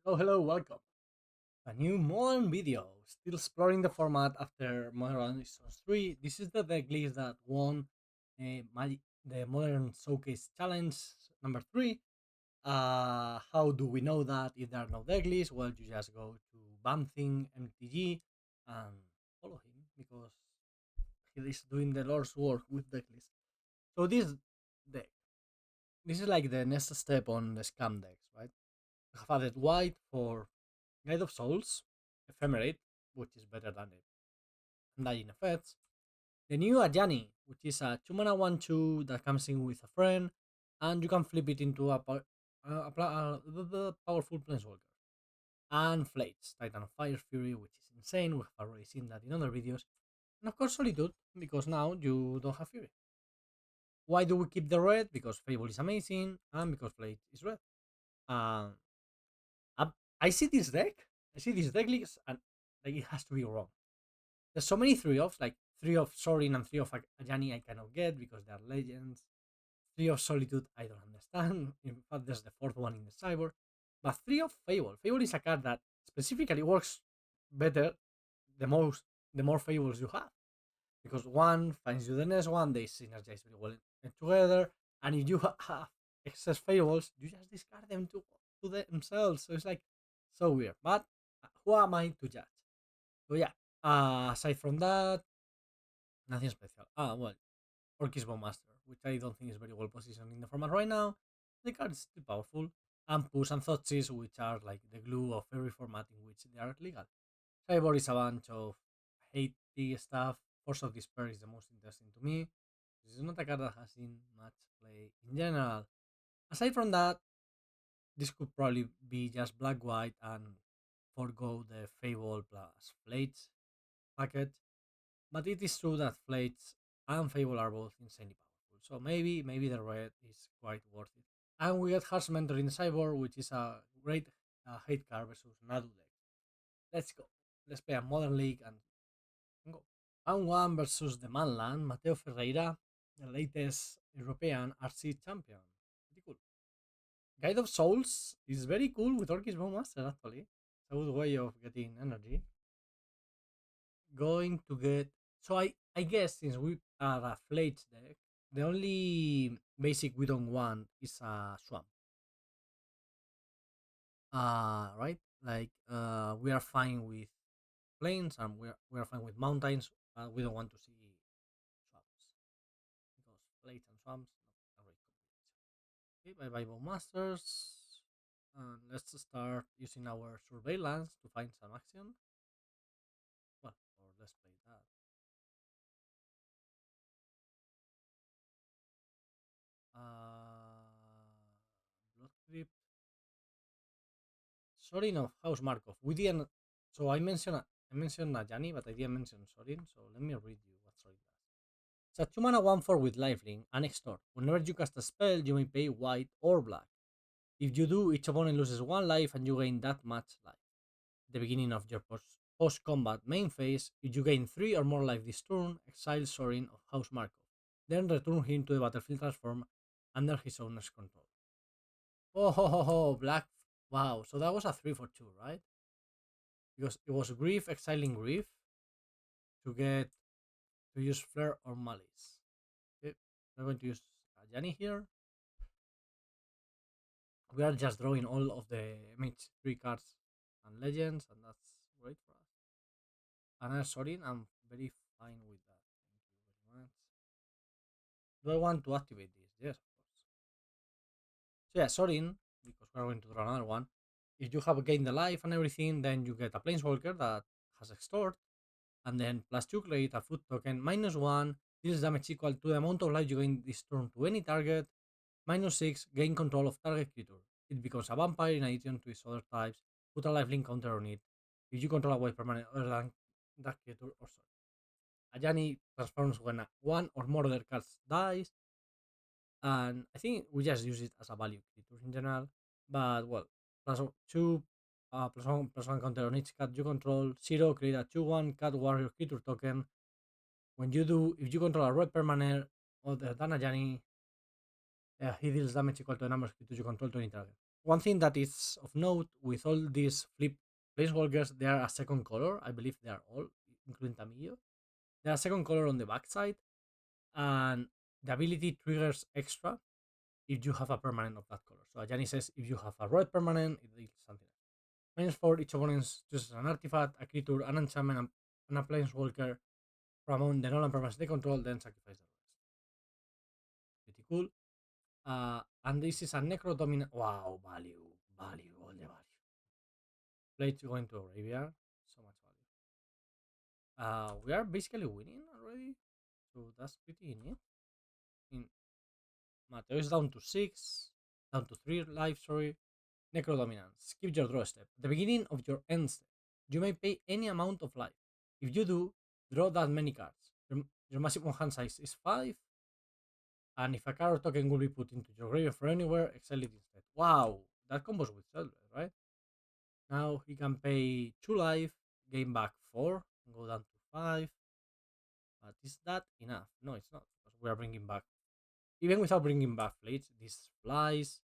Hello, welcome. A new modern video. Still exploring the format after Modern Horizons 3. This is the decklist that won the Modern Showcase Challenge number 3. How do we know that if there are no decklists? Well, you just go to Banthing mtg and follow him because he is doing the Lord's work with decklist. So deck, this is like the next step on the scam decks, right? We have added white for Guide of Souls, Ephemerate, which is better than the Undying effects. The new Ajani, which is a 2 mana 1 2 that comes in with a friend, and you can flip it into a powerful Planeswalker. And Flates, Titan of Fire Fury, which is insane. We have already seen that in other videos. And of course, Solitude, because now you don't have Fury. Why do we keep the red? Because Fable is amazing, and because Flate is red. Um, I see this deck, I see this deck list, and like it has to be wrong. There's so many 3-offs, like 3 of Sorin and 3 of Ajani I cannot get because they are legends. 3 of Solitude I don't understand. In fact, there's the fourth one in the cyber. But 3 of Fable. Fable is a card that specifically works better the more Fables you have. Because one finds you the next one, they synergize very well together. And if you have excess Fables, you just discard them to themselves. So it's like so weird. But who am I to judge? So yeah, aside from that, nothing special. Well, Orcish Bowmaster, which I don't think is very well positioned in the format right now. The card is still powerful. And Push and Thoughtseize, which are like the glue of every format in which they are legal. Cyborg is a bunch of hatey stuff. Force of Despair is the most interesting to me. This is not a card that has seen much play in general. Aside from that, this could probably be just black white and forego the Fable plus Flates package. But it is true that Flates and Fable are both insanely powerful. So maybe the red is quite worth it. And we get Harsh Mentor in the Cyborg, which is a great hate card versus Nadu deck. Let's go. Let's play a Modern League and go. Round 1 versus the Manland, Mateo Ferreira, the latest European RC champion. Pretty cool. Guide of Souls is very cool with Orcish Bowmaster, actually. It's a good way of getting energy. Going to get. So I guess since we are a Flates deck, the only basic we don't want is a swamp. Right? Like we are fine with plains and we are fine with mountains, but we don't want to see swamps because plains and swamps not a great combination. Okay, bye bye Bowmasters. And let's start using our surveillance to find some action. Well, or let's play that. Blood Crypt. Sorin of House Markov. We didn't. So I mentioned Ajani, but I didn't mention Sorin. So let me read you what Sorin does. It's a 2 mana 1/4 with lifelink and extort. Whenever you cast a spell, you may pay white or black. If you do, each opponent loses 1 life and you gain that much life. At the beginning of your post combat main phase, if you gain 3 or more life this turn, exile Sorin of House Markov. Then return him to the battlefield transform under his owner's control. Oh, ho, ho, ho, black. Wow, so that was a 3 for 2, right? Because it was Grief, exiling Grief to get to use Flare or Malice. Okay, we're going to use Ajani here. We are just drawing all of the MH3 cards and legends, and that's great for us. And I'm sorry, I'm very fine with that. Thank you very much. Do I want to activate this? Yes, of course. So yeah, Sorin, because we're going to draw another one. If you have gained the life and everything, then you get a Planeswalker that has extort, and then +2 create a food token, -1, deals damage equal to the amount of life you gain this turn to any target, -6, gain control of target creature. It becomes a vampire in addition to its other types, put a lifelink counter on it. If you control a white permanent other than that creature or sorry. Ajani transforms when one or more other cards dies, and I think we just use it as a value creature in general. But well, +2, +1 counter on each card you control. 0, create a 2/1 cat warrior creature token. When you do, if you control a red permanent other than Ajani, he deals damage equal to the number of creatures you control to any target. One thing that is of note with all these flip planeswalkers, they are a second color. I believe they are all, including Tamillo. They are a second color on the backside, and the ability triggers extra if you have a permanent of that color. So Ajani says if you have a red permanent, it deals something. Minus 4, each opponent chooses an artifact, a creature, an enchantment, and a planeswalker from among the non-permanents they control, then sacrifice the rest. Pretty cool. And this is a Necro Dominant. Wow, value, all the value. Play to go into a graveyard, so much value. We are basically winning already, so that's pretty neat. In Mateo is down to 6, down to 3 life, sorry. Necro Dominance. Skip your draw step. At the beginning of your end step, you may pay any amount of life. If you do, draw that many cards. Your maximum hand size is 5, and if a card or token will be put into your graveyard from anywhere, exile it instead. Wow, that combos with Zelda, right? Now he can pay 2 life, gain back 4, go down to 5. But is that enough? No, it's not, because we are bringing back, even without bringing back Flates, this flies,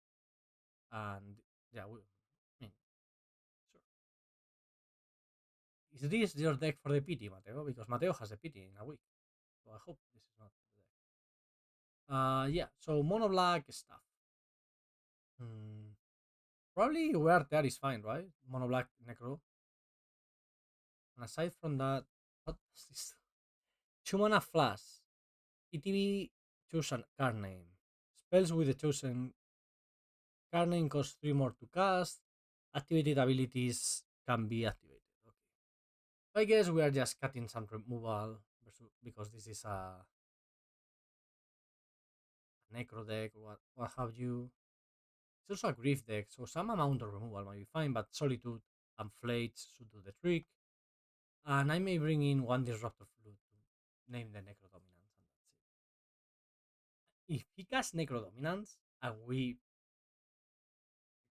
and yeah, I mean, sure. Is this your deck for the pity, Mateo? Because Mateo has a pity in a week. So I hope this is not the deck. Yeah, so mono black stuff. Hmm. Probably where there is fine, right? Mono black necro. And aside from that, what is this? 2 mana flash. ETB, choose a card name. Spells with the chosen card name cost 3 more to cast. Activated abilities can be activated. Okay. I guess we are just cutting some removal because this is a necro deck, what have you. It's also a grief deck, so some amount of removal might be fine, but Solitude and Phlage should do the trick. And I may bring in one Disruptor Flute to name the Necro Dominance, and that's it. If he casts Necro Dominance and we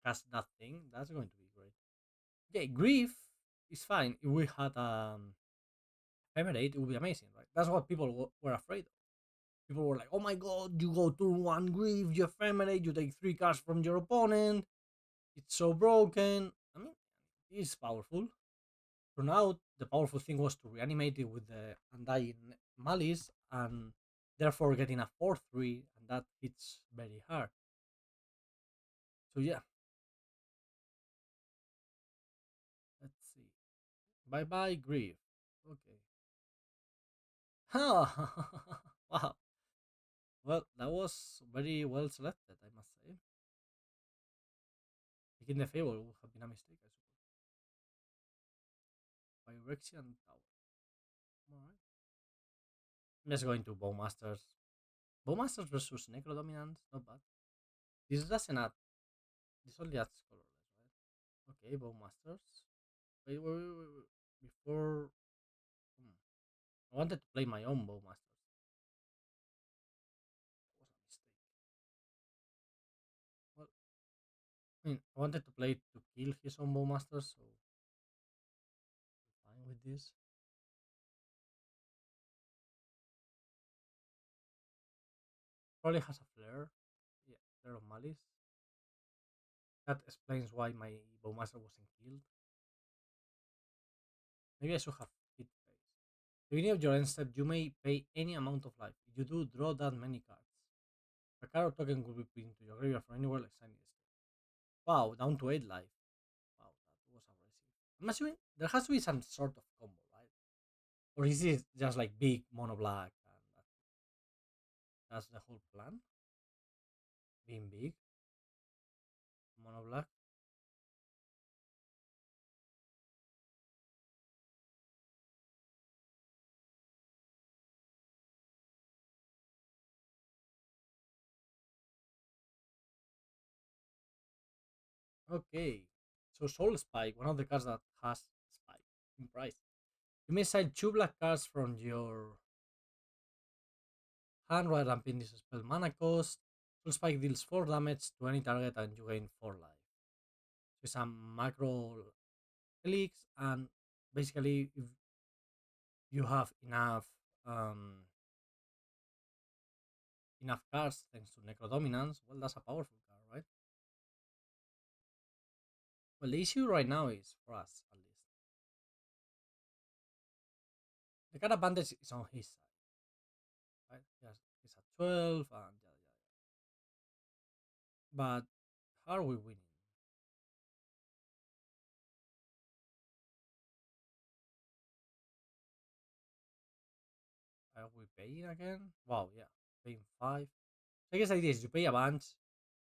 cast that thing, that's going to be great. Yeah, grief is fine. If we had Ephemerate, it would be amazing, right? That's what people were afraid of. People were like, "Oh my god, you go turn one grief, you ephemerate, you take 3 cards from your opponent. It's so broken." I mean, it's powerful. Turn out the powerful thing was to reanimate it with the Undying Malice and therefore getting a 4-3, and that hits very hard. So yeah, let's see. Bye bye grief. Okay. Wow. Well, that was very well selected, I must say. Picking the Fable would have been a mistake, I suppose. Phyrexian Tower. Alright. I'm just going to Bowmasters. Bowmasters versus Necro Dominance, not bad. This doesn't add. This only adds colorless, right? Okay, Bowmasters. Wait. Before. Hmm. I wanted to play my own Bowmasters. That was a mistake. Well, I mean, I wanted to play to kill his own Bowmasters, so I'm fine with this. Probably has a flare. Yeah, flare of malice. That explains why my Bowmaster wasn't killed. Maybe I should have hit face. Beginning of your end step, you may pay any amount of life. If you do, draw that many cards. A card or token will be put into your graveyard from anywhere like signing step. Wow, down to 8 life. Wow, that was aggressive. I'm assuming there has to be some sort of combo, right? Or is it just like big mono black and that's the whole plan? Being big, mono black. Okay. So Soul Spike, one of the cards that has spike in price. You may side 2 black cards from your hand rather than pin this spell mana cost. Soul Spike deals 4 damage to any target and you gain 4 life. So it's a macro helix, and basically if you have um, enough cards thanks to Necro Dominance, well, that's a powerful card, right? Well, the issue right now is for us, at least, the card advantage is on his side, right? He's at 12, and yeah, yeah, yeah. But how are we winning? Are we paying again? Wow, yeah, paying 5. So I guess the idea is you pay a bunch,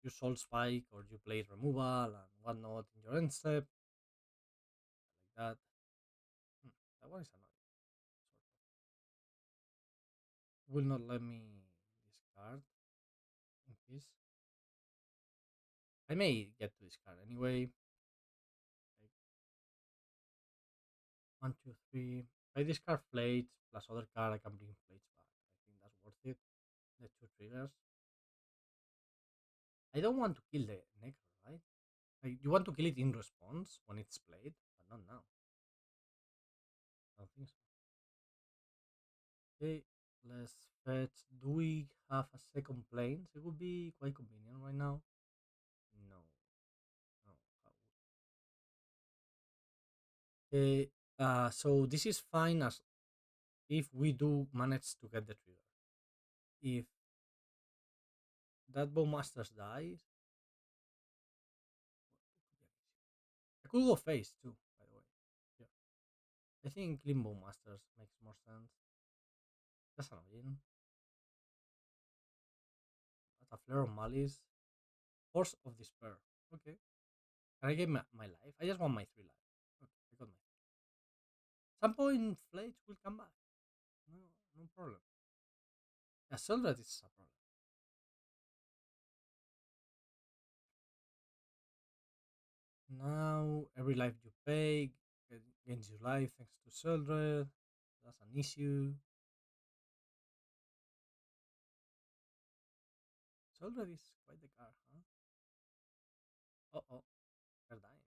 you soul spike, or you play removal and whatnot in your end step, like that. Hmm, that one is annoying. Sort of. Will not let me discard in case. I may get to discard anyway. Like 1, 2, 3. If I discard Phlage plus other card, I can bring Phlage back. I think that's worth it. The 2 triggers. I don't want to kill the Necro, right? Like, you want to kill it in response when it's played, but not now. I don't think so. Okay, let's fetch. Do we have a second plane? It would be quite convenient right now. No, no. Okay, so this is fine as if we do manage to get the trigger. If that Bowmasters dies, I could go face too, by the way. Yeah. I think Limbo Masters makes more sense. That's annoying. That's a Flare of Malice. Force of Despair. Okay. Can I get my life? I just want my 3 life. Okay, I got my 3. Some point Fledge will come back. No, no problem. Yeah, Silver is a problem. Now every life you pay gains you life thanks to Sildred. That's an issue. Sildred is quite the car, huh? Oh, they're dying.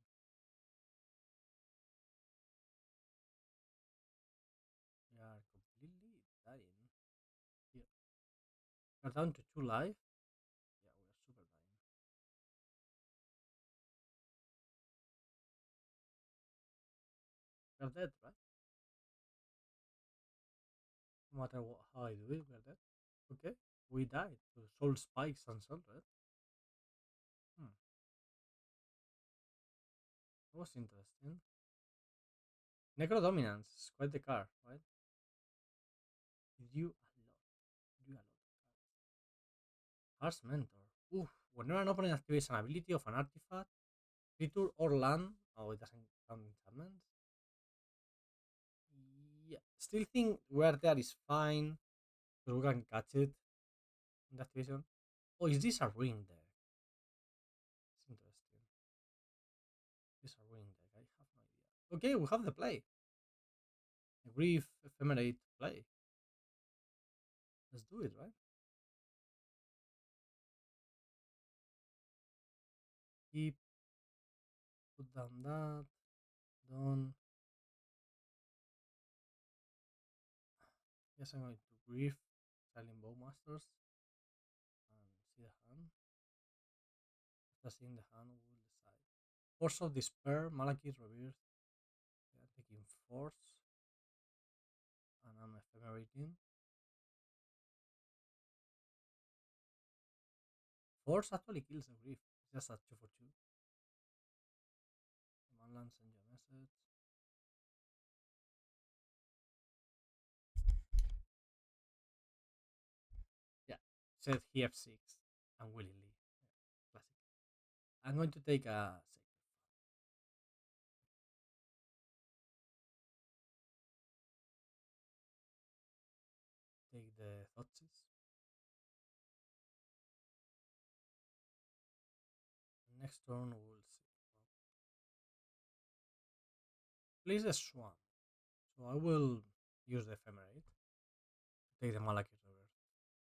We are completely dying. Here. We're down to 2 life. Yeah, we are super dying. We're dead, right? No matter how I do it, we're dead. Okay, we died to Soul Spikes and Sildred. Hmm, that was interesting. Necro Dominance is quite the car, right? You a lot. You a lot. Harsh Mentor. Oof. Whenever an opponent activates an ability of an artifact, creature, or land. Oh, it doesn't count enchantments. Yeah. Still think where there is fine. So we can catch it in the activation. Oh, is this a ring there? It's interesting. This a ring deck. I have no idea. Okay, we have the play. A Grief Ephemerate play. Let's do it, right? Keep, put down that, done. Yes, I'm going to Grief, Silent Bowmasters, and see the hand. After seeing the hand, we will decide. Force of Despair, Malakir Rebirth. Yeah, taking Force, and I'm Ephemerating. Force actually kills the Grief. It's just a 2 for 2. Manland send you a message. Yeah, said he F6 unwillingly. Yeah, classic. I'm going to take a Sacred. Take the Thoughtseize. Next turn we'll see. Place the Swan. So I will use the Ephemerate to take the Malakir Rebirth.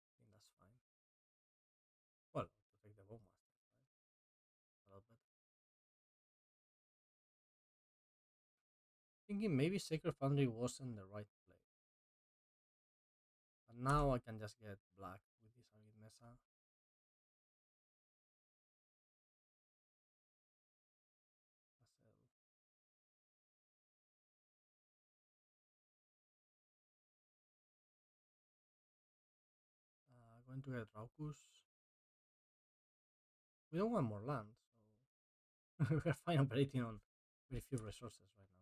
I think that's fine. Well, to take the Bowmaster, right? A lot better. Thinking maybe Sacred Foundry wasn't the right play. But now I can just get black with this Arid Mesa. going to get Raucous. We don't want more land, so we're fine operating on very few resources right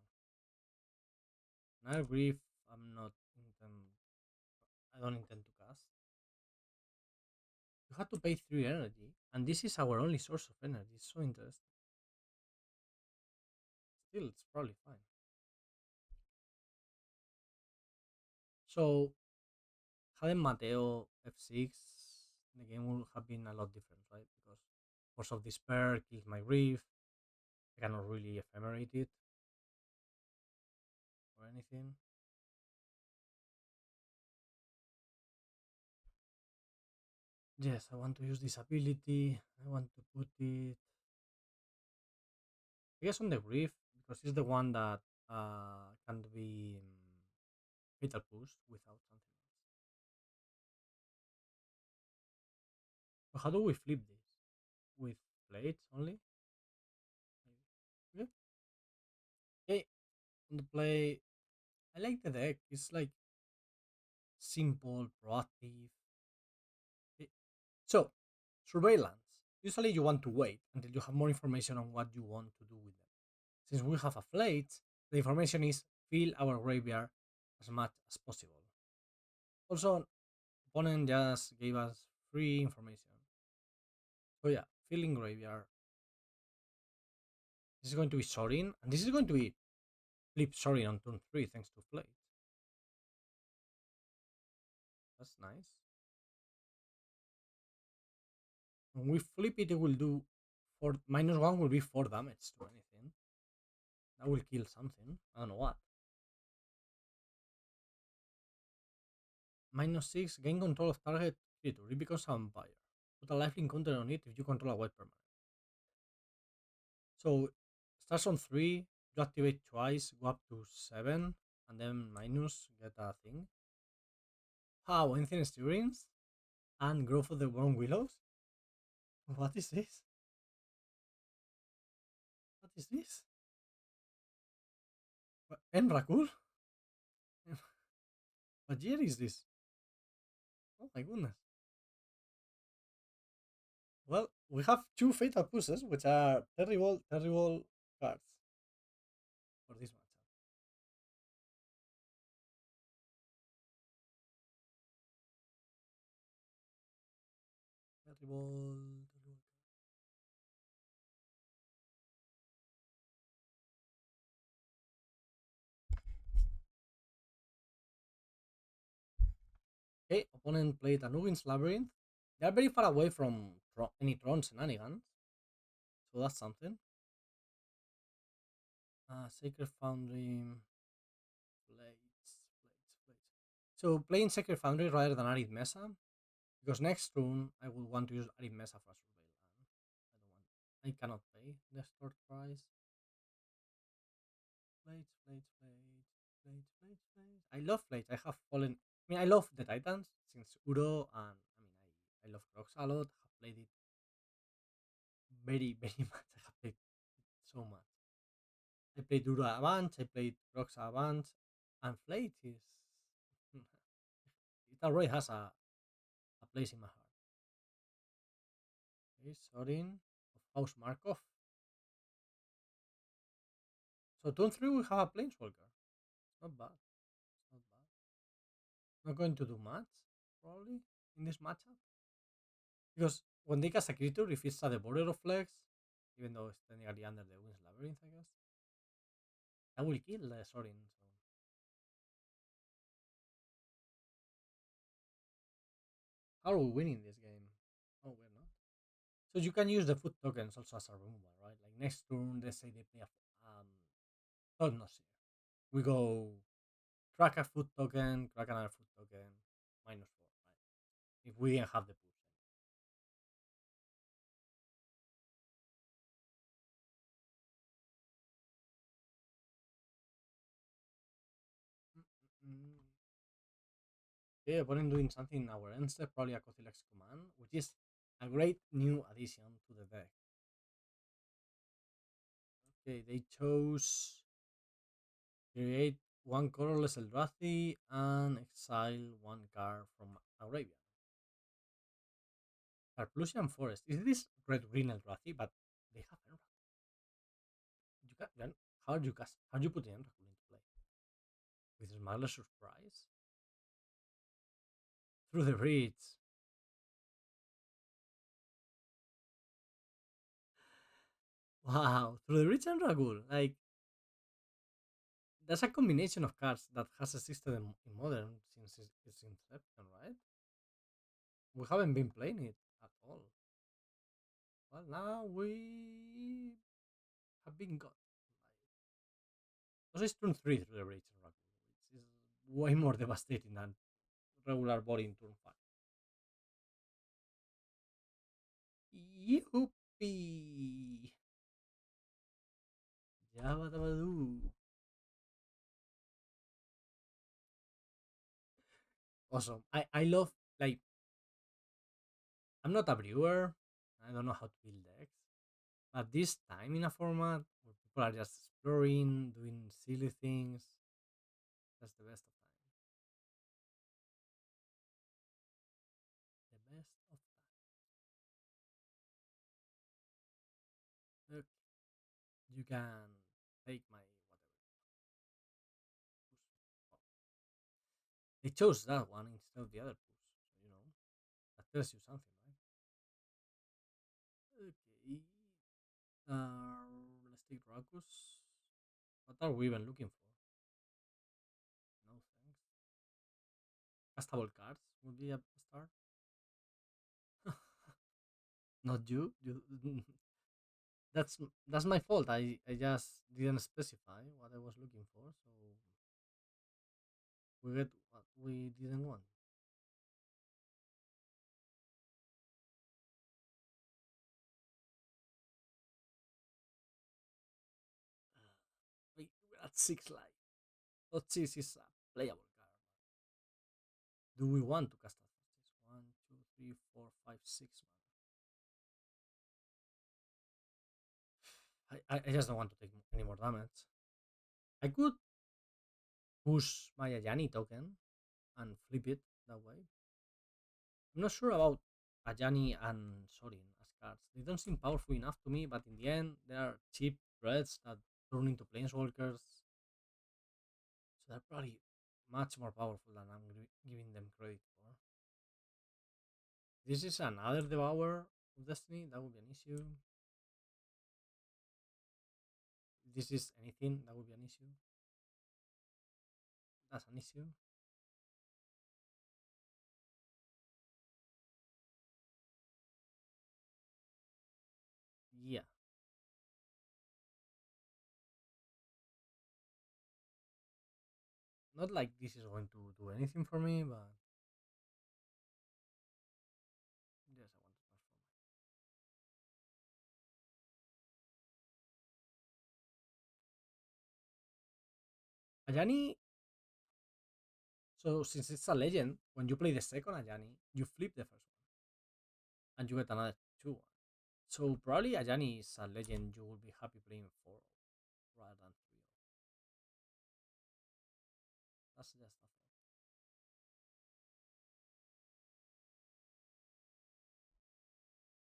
now. Now Grief, I'm not intend. I don't intend to cast. You have to pay 3 energy, and this is our only source of energy. It's so interesting. Still, it's probably fine. So, having Mateo F6, the game would have been a lot different, right? Because Force of Despair kills my Grief. I cannot really ephemerate it or anything. Yes, I want to use this ability. I want to put it, I guess, on the Grief because it's the one that can be fatal push without something else. So how do we flip this? With blades only? Maybe. Okay, on the play, I like the deck. It's like simple, proactive. Okay. So, surveillance. Usually you want to wait until you have more information on what you want to do with them. Since we have a Fhlage, the information is fill our graveyard as much as possible. Also, opponent just gave us free information. So yeah, filling graveyard. This is going to be Sorin, and this is going to be flip Sorin on turn 3 thanks to Fhlage. That's nice. When we flip it, it will do for -1 will be 4 damage to anything. That will kill something. I don't know what. -6, gain control of target creature. It becomes a vampire. Put a lifelink counter on it if you control a white permanent. So, starts on 3, you activate twice, go up to 7, and then minus, get a thing. How? Ancient Stirrings? And Growth of the Worm Willows? What is this? What is this? Emrakul? What year is this? Oh my goodness. Well, we have 2 Fatal Pushes, which are terrible, terrible cards for this matchup. Terrible, terrible. Okay, opponent played Anugin's Labyrinth. They are very far away from any Tron shenanigans, so that's something. Sacred Foundry, Blades. So playing Sacred Foundry rather than Arid Mesa, because next turn I will want to use Arid Mesa for a surveillance. I cannot pay the store price. Blades. I love Blades. I have fallen. I mean, I love the Titans since Uro, and I love Crocs a lot. I have played it very, very much. I have played it so much. I played Uro a bunch. I played Crocs a bunch, and Blades is it already has a place in my heart. Okay, Sorin of House Markov. So turn 3 we have a Planeswalker. It's not bad. It's not bad. Not going to do much, probably, in this matchup. Because when they cast a creature, if it's at the border of Flex, even though it's technically under the Wind's Labyrinth, I guess, that will kill the Sorin. So. How are we winning this game? Oh, we're not. So you can use the food tokens also as a removal, right? Like next turn, let's say they play a Thoughtseize. We go crack a food token, crack another food token, -4, right? If we didn't have the push. Mm-mm. Okay, opponent doing something in our end step, probably a Cothilex command, which is a great new addition to the deck. Okay, they chose create 1 colorless Eldrazi and exile 1 card from Arabian. Carplusian Forest. Is this red green Eldrazi? But they have Emrakul. How do you cast? How do you put the Emrakul into play? With Smuggler's Surprise? Through the Breach. Wow, through the Breach Emrakul. Like, that's a combination of cards that has existed in Modern since its inception, right? We haven't been playing it at all. Well, now we have been got. This is turn 3 through the Breach Emrakul, which is way more devastating than regular body in turn 5. Yippee! Yabadabadoo. Awesome. I love, like, I'm not a brewer. I don't know how to build decks. But this time in a format where people are just exploring, doing silly things, that's the best of time. The best of time. Look, you can take my whatever. Well, they chose that one instead of the other push. So, that tells you something, right? Okay. Let's take Raucous. What are we even looking for? No thanks. Castable cards would be a start. Not you. You. that's that's my fault. I just didn't specify what I was looking for, so we get what we didn't want. We're at 6 life. Thoughtseize is a playable card. Do we want to cast a Thoughtseize? 1, 2, 3, 4, 5, 6 mana. I just don't want to take any more damage. I could push my Ajani token and flip it that way. I'm not sure about Ajani and Sorin as cards. They don't seem powerful enough to me, but in the end, they are cheap threats that turn into planeswalkers. So they're probably much more powerful than I'm giving them credit for. This is another Devour of Destiny. That would be an issue. If this is anything, that would be an issue. That's an issue. Yeah. Not like this is going to do anything for me, but yes, I want to transform. Ajani. So since it's a legend, when you play the second Ajani, you flip the first one and you get another 2. So probably Ajani is a legend you will be happy playing 4 rather than 3. That's just a thought.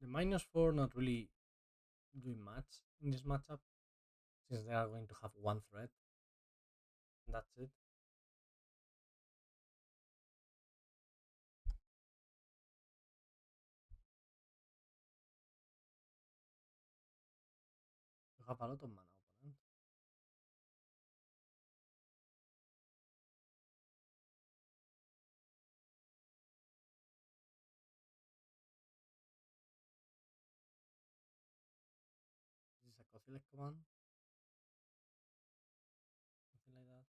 The -4 not really doing much in this matchup since they are going to have one threat. And that's it. You have a lot of mana, opponent. This is a Cosilic command, something like that.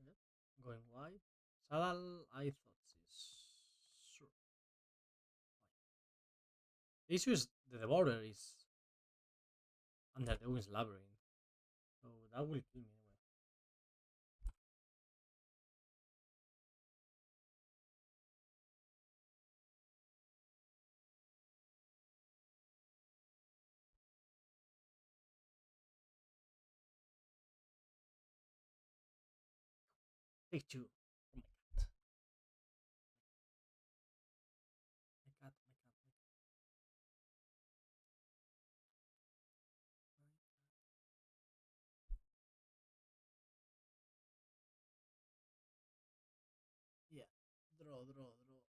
Yep. Going wide. Saddle, I thought is sure. The issue is the border is under the Wind's Labyrinth, so that will kill me anyway. Take two. Oh my god. My cat, my cat, my cat. Yeah. Draw, draw, draw.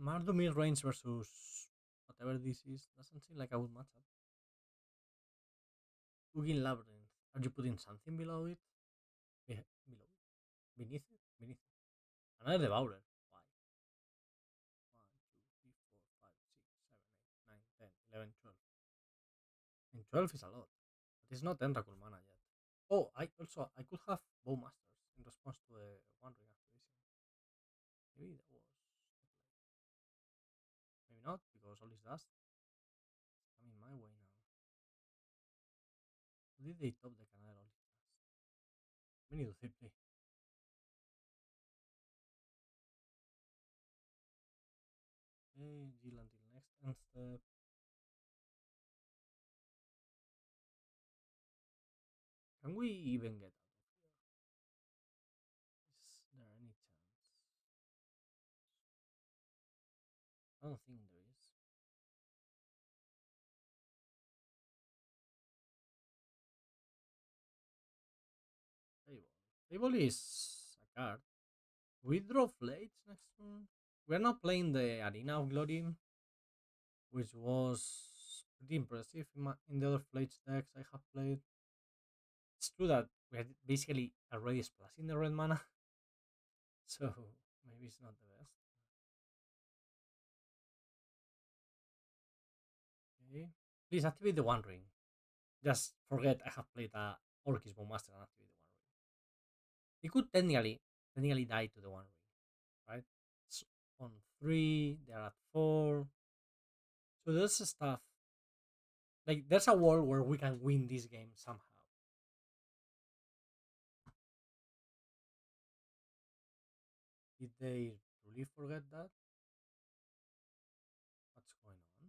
Mardu Midrange versus whatever this is doesn't seem like a good matchup. Ugin Labyrinth. Are you putting something below it? Below it? Beneath it? Beneath it. Another Devourer. Why? 1, 2, 3, 4, 5, 6, 7, 8, 9, 10, 11, 12. And 12 is a lot. But it's not Emrakul mana yet. Oh, I could have Bowmasters in response to the One Ring activation. Maybe that was maybe not, because all is dust. It's coming my way now. Did they top the Canada all is dust? We need to play. Okay, deal until next end step. Can we even get out of here? Is there any chance? I don't think there is. Fable. Fable is a card. We draw Phlage next turn. We're not playing the Arena of Glory, which was pretty impressive in the other Phlage decks I have played. It's true that we're basically already splashing the red mana, so maybe it's not the best. Okay. Please activate the One Ring. Just forget I have played a Orcish Bowmaster and activate the One Ring. He could technically die to the One Ring, right? It's on 3, they're at 4. So there's stuff. Like, there's a world where we can win this game somehow. Did they really forget that? What's going on?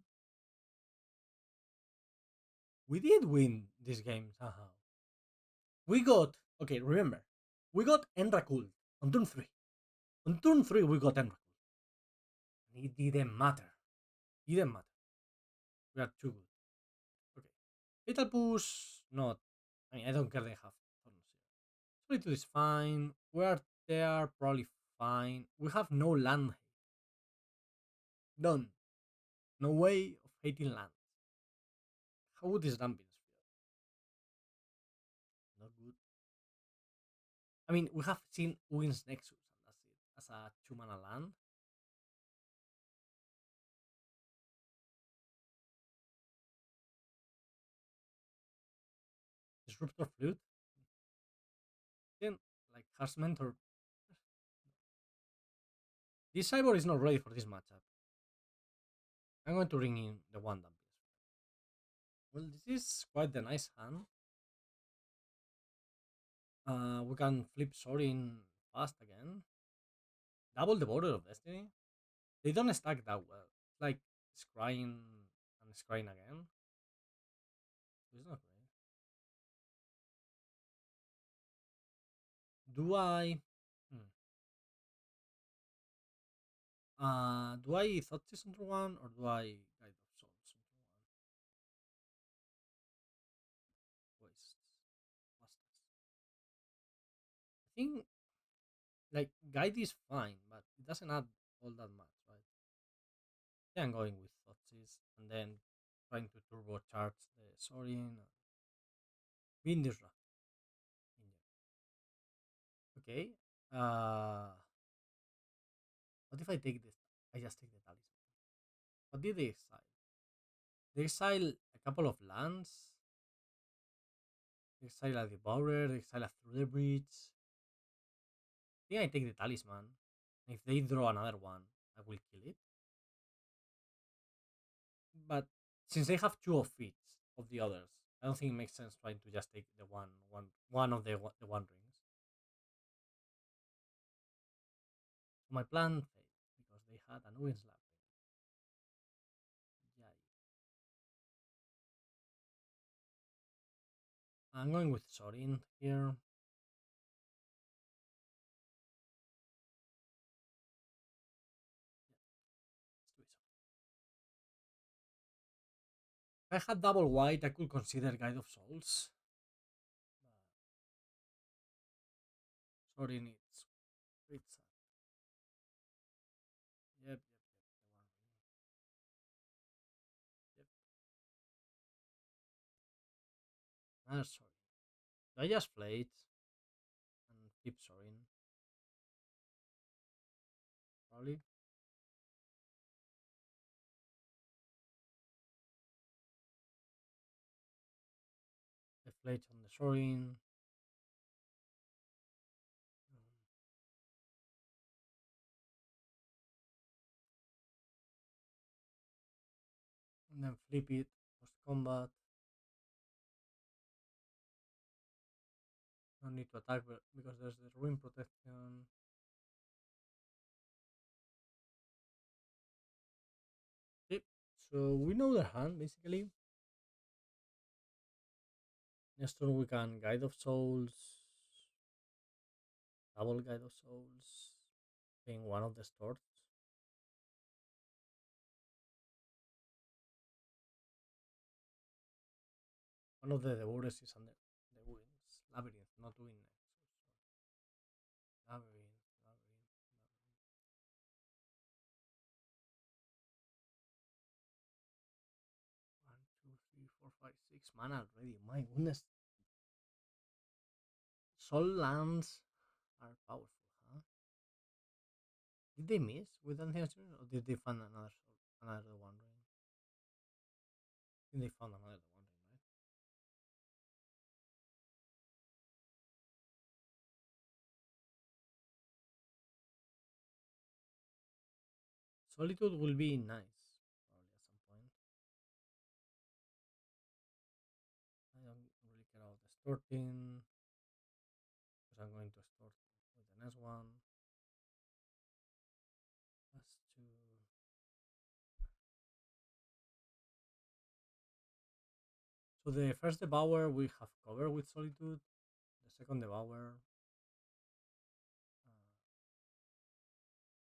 We did win this game somehow. We got, okay, remember, we got Emrakul on turn 3. On turn 3, we got Emrakul. And it didn't matter. It didn't matter. We are too good. Okay. Fatal Push, not. I mean, I don't care they have turns here. Solitude is fine. We are there, probably fine. We have no land. None. No way of hating land. How would this land be? Not good. I mean, we have seen Wins Nexus, and that's it. As a 2 mana land. Disruptor Flute. Then, like, Harsh Mentor. This cyborg is not ready for this matchup. I'm going to ring in the one that. Well, this is quite a nice hand. We can flip Sorin fast again. Double the Border of Destiny. They don't stack that well. It's like scrying and scrying again. It's not great. Do I? Hmm. Do I Thoughtseize into one or do I Guide of Souls into one? Wastes. Masters. I think like Guide is fine, but it doesn't add all that much, right? Yeah, I'm going with Thoughtseize and then trying to turbocharge the Sorin. Being disrupted. Okay. What if I take this? I just take the talisman. What did they exile? They exile a couple of lands. They exile a Devourer. They exile a Through the Breach. I think I take the talisman. If they draw another one, I will kill it. But since they have two of each of the others, I don't think it makes sense trying to just take the one of the One Rings. So my plan failed because they had an Win Slap. Yay. I'm going with Sorin here. Let's do it. If I had double white, I could consider Guide of Souls. But Sorin is great. Yep, yep, yep. Another Sorin. I just played and keep Sorin. Probably. I played on the Sorin. And then flip it post combat. No need to attack because there's the ruin protection. Yep. So we know their hand basically. Next turn we can Guide of Souls, double Guide of Souls, playing one of the stores. One of the Devours is under the Ruins. Labyrinth, not Ruin Nexus. Labyrinth, Labyrinth. One, two, three, four, five, 6 mana already. My goodness. Soul lands are powerful, huh? Did they miss with Enhancement or did they find another one ring? I think they found another one ring, right? Solitude will be nice, probably at some point. I don't really care about distorting because I'm going to start with the next one. That's two. So the first Devour we have covered with Solitude. The second Devour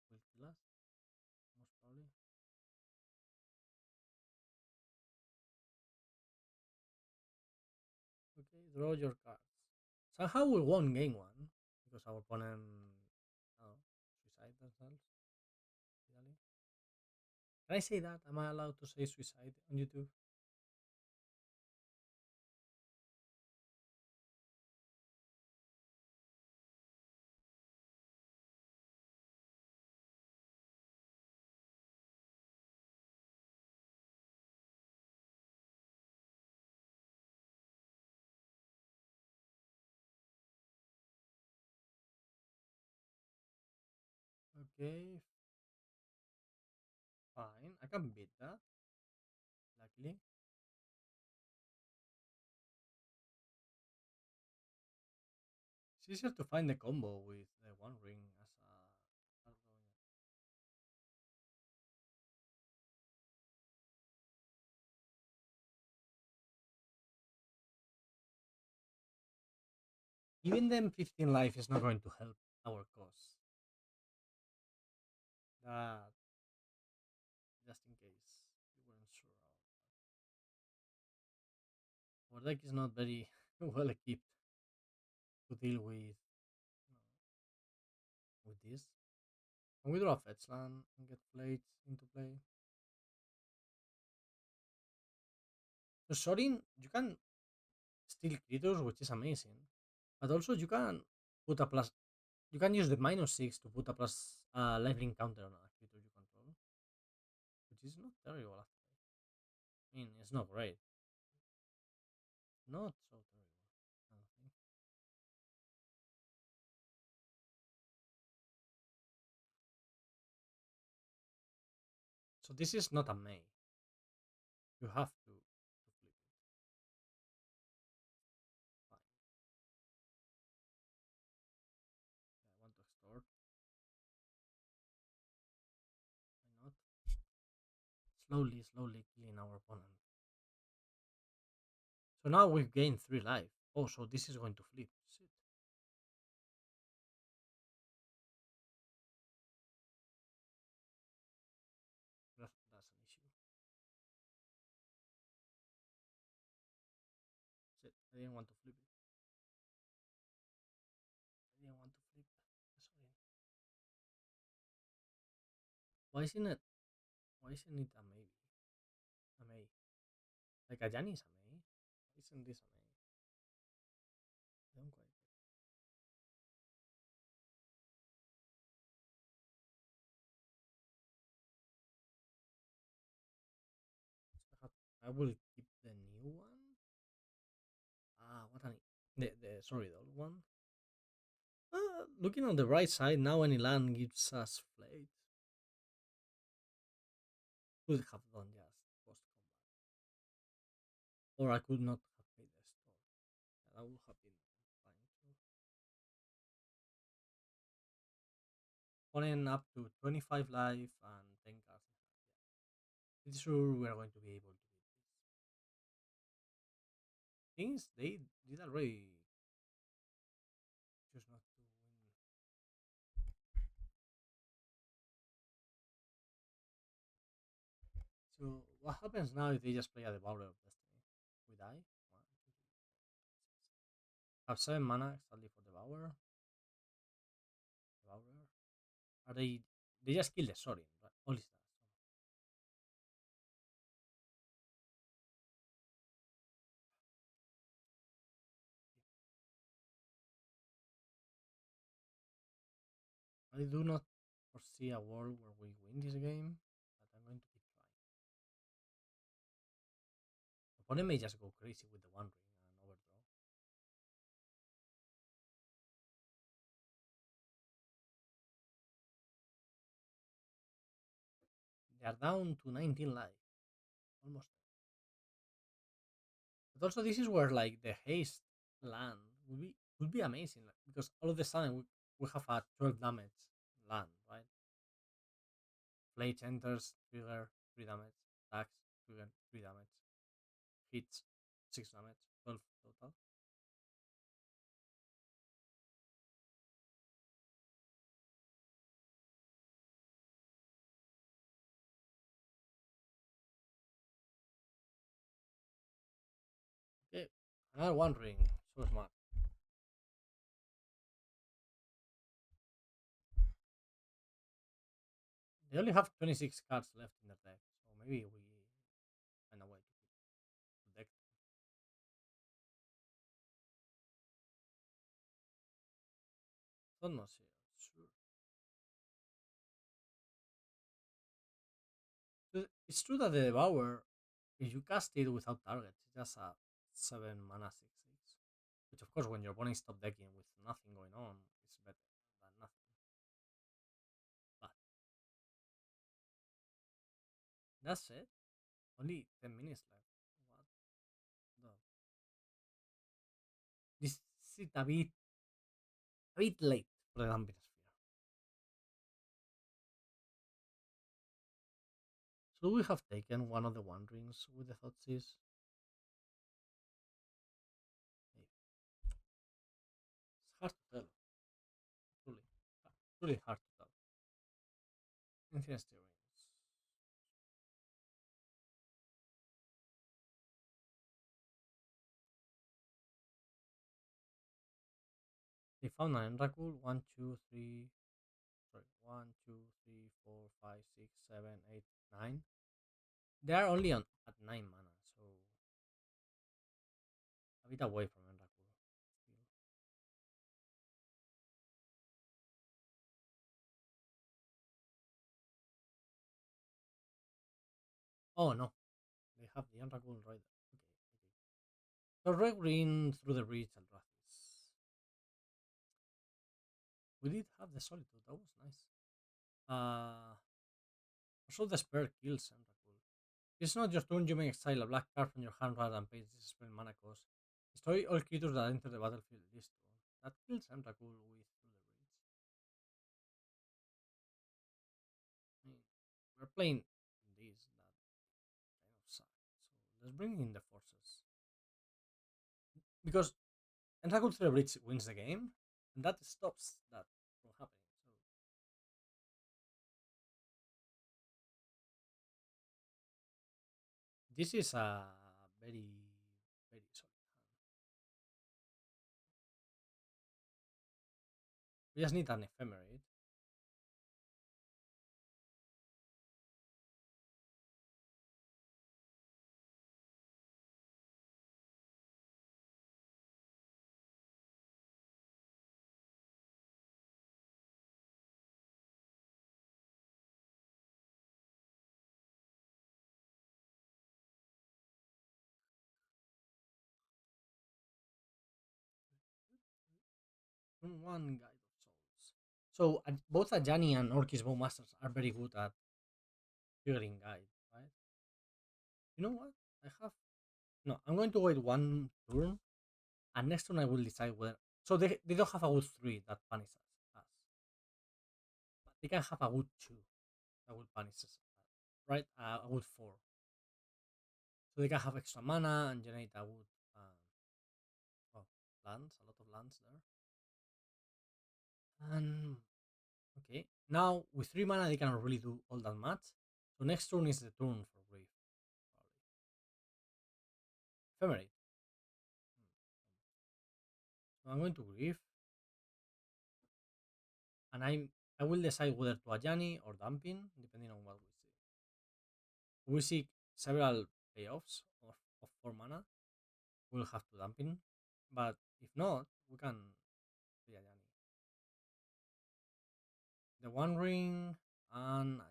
will kill us, most probably. Okay, draw your cards. Somehow we won game one because our opponent suicide themselves. Really? Can I say that? Am I allowed to say suicide on YouTube? Okay, fine. I can beat that. Luckily, it's easier to find the combo with the one ring as a. Giving them 15 life is not going to help our cause. That just in case you weren't sure about that. Our deck is not very well equipped to deal with this. And we draw a fetch land and get Phlage into play. So Sorin, you can steal creatures, which is amazing. But also you can put a plus. You can use the -6 to put a plus lifelink counter on a creature you control, which is not terrible. I mean, it's not great. Not so terrible. I don't think. So this is not a May. You have to flip it. Fine. I want to extort. Why not? Slowly killing our opponent. So now we've gained 3 life. Oh, so this is going to flip. Shit. That's an issue. Shit. I didn't want to flip it. I didn't want to flip. Sorry. Why isn't it? Why isn't it a maybe? A may. Like Ajani is a may. Why isn't this a may? I don't quite get it. So I will keep the new one. Ah, what an the sorry the old one. Looking on the right side now, any land gives us Fhlage. Could have done just post combat, or I could not have paid the store. That would have been fine too. Opponent up to 25 life and 10 cards. Yeah. Pretty sure we are going to be able to beat this. Things they did already choose not to win. So what happens now if they just play a Devourer of Destiny? We die? One, two, three, four, 5, 6. Have 7 mana exactly for Devourer. Devourer. Are they just kill the Sorin, right? All is that. I do not foresee a world where we win this game, but I'm going to keep trying. Opponent may just go crazy with the One Ring and overdraw. They are down to 19 life, almost. But also, this is where like the haste land would be amazing, like, because all of the sudden we have a 12 damage land, right? Phlage enters, trigger 3 damage, attacks, trigger 3 damage, hits 6 damage, 12 total. Okay, another One Ring, so smart. They only have 26 cards left in their deck, so maybe we find a way to deck. Don't know, sure. It's true that the Devour, if you cast it without target, it's just a 7 mana 6/6. Which, of course, when your opponent stop decking with nothing going on, is better than nothing. But that's it. Only 10 minutes left. What the? This is a bit late for the Damping Sphere. Should we have taken one of the Wanderings with the Thoughtseize? Hey, it's hard to tell. Truly. Truly hard to tell. Infinity Rings. They found an Emrakul. 1, 2, 3. Sorry. 1, 2, 3, 4, 5, 6, 7, 8, 9. They are only at 9 mana, so a bit away from Emrakul. Still. Oh no, they have the Emrakul right there. Okay, okay. So red green through the reach and Rathis. We did have the Solitude, that was nice. Also the spare kills Emrakul. It's not your turn, you may exile a black card from your hand rather than pay this spell mana cost. Destroy all creatures that enter the battlefield this turn. That kills Emrakul with through the reach. I mean, we're playing this that kind of suck. So let's bring in the forces. Because Enrakul through a bridge wins the game, and that stops that from happening. So this is a very, very solid hand. We just need an ephemerate. One Guide of Souls. So both Ajani and Orcish Bowmasters are very good at triggering guide, right? You know what? I have no. I'm going to wait one turn, and next turn I will decide whether. So they don't have a good three that punishes us, but they can have a good two that will punish us, right? A good four, so they can have extra mana and generate a good well, lands, a lot of lands there. And okay, now with 3 mana they cannot really do all that much. So next turn is the turn for Grave, probably. Ephemerate. So I'm going to Grief, and I will decide whether to Ajani or Dumping, depending on what we see. We see several payoffs of 4 mana. We'll have to Dumping, but if not, we can play Ajani. The One Ring, and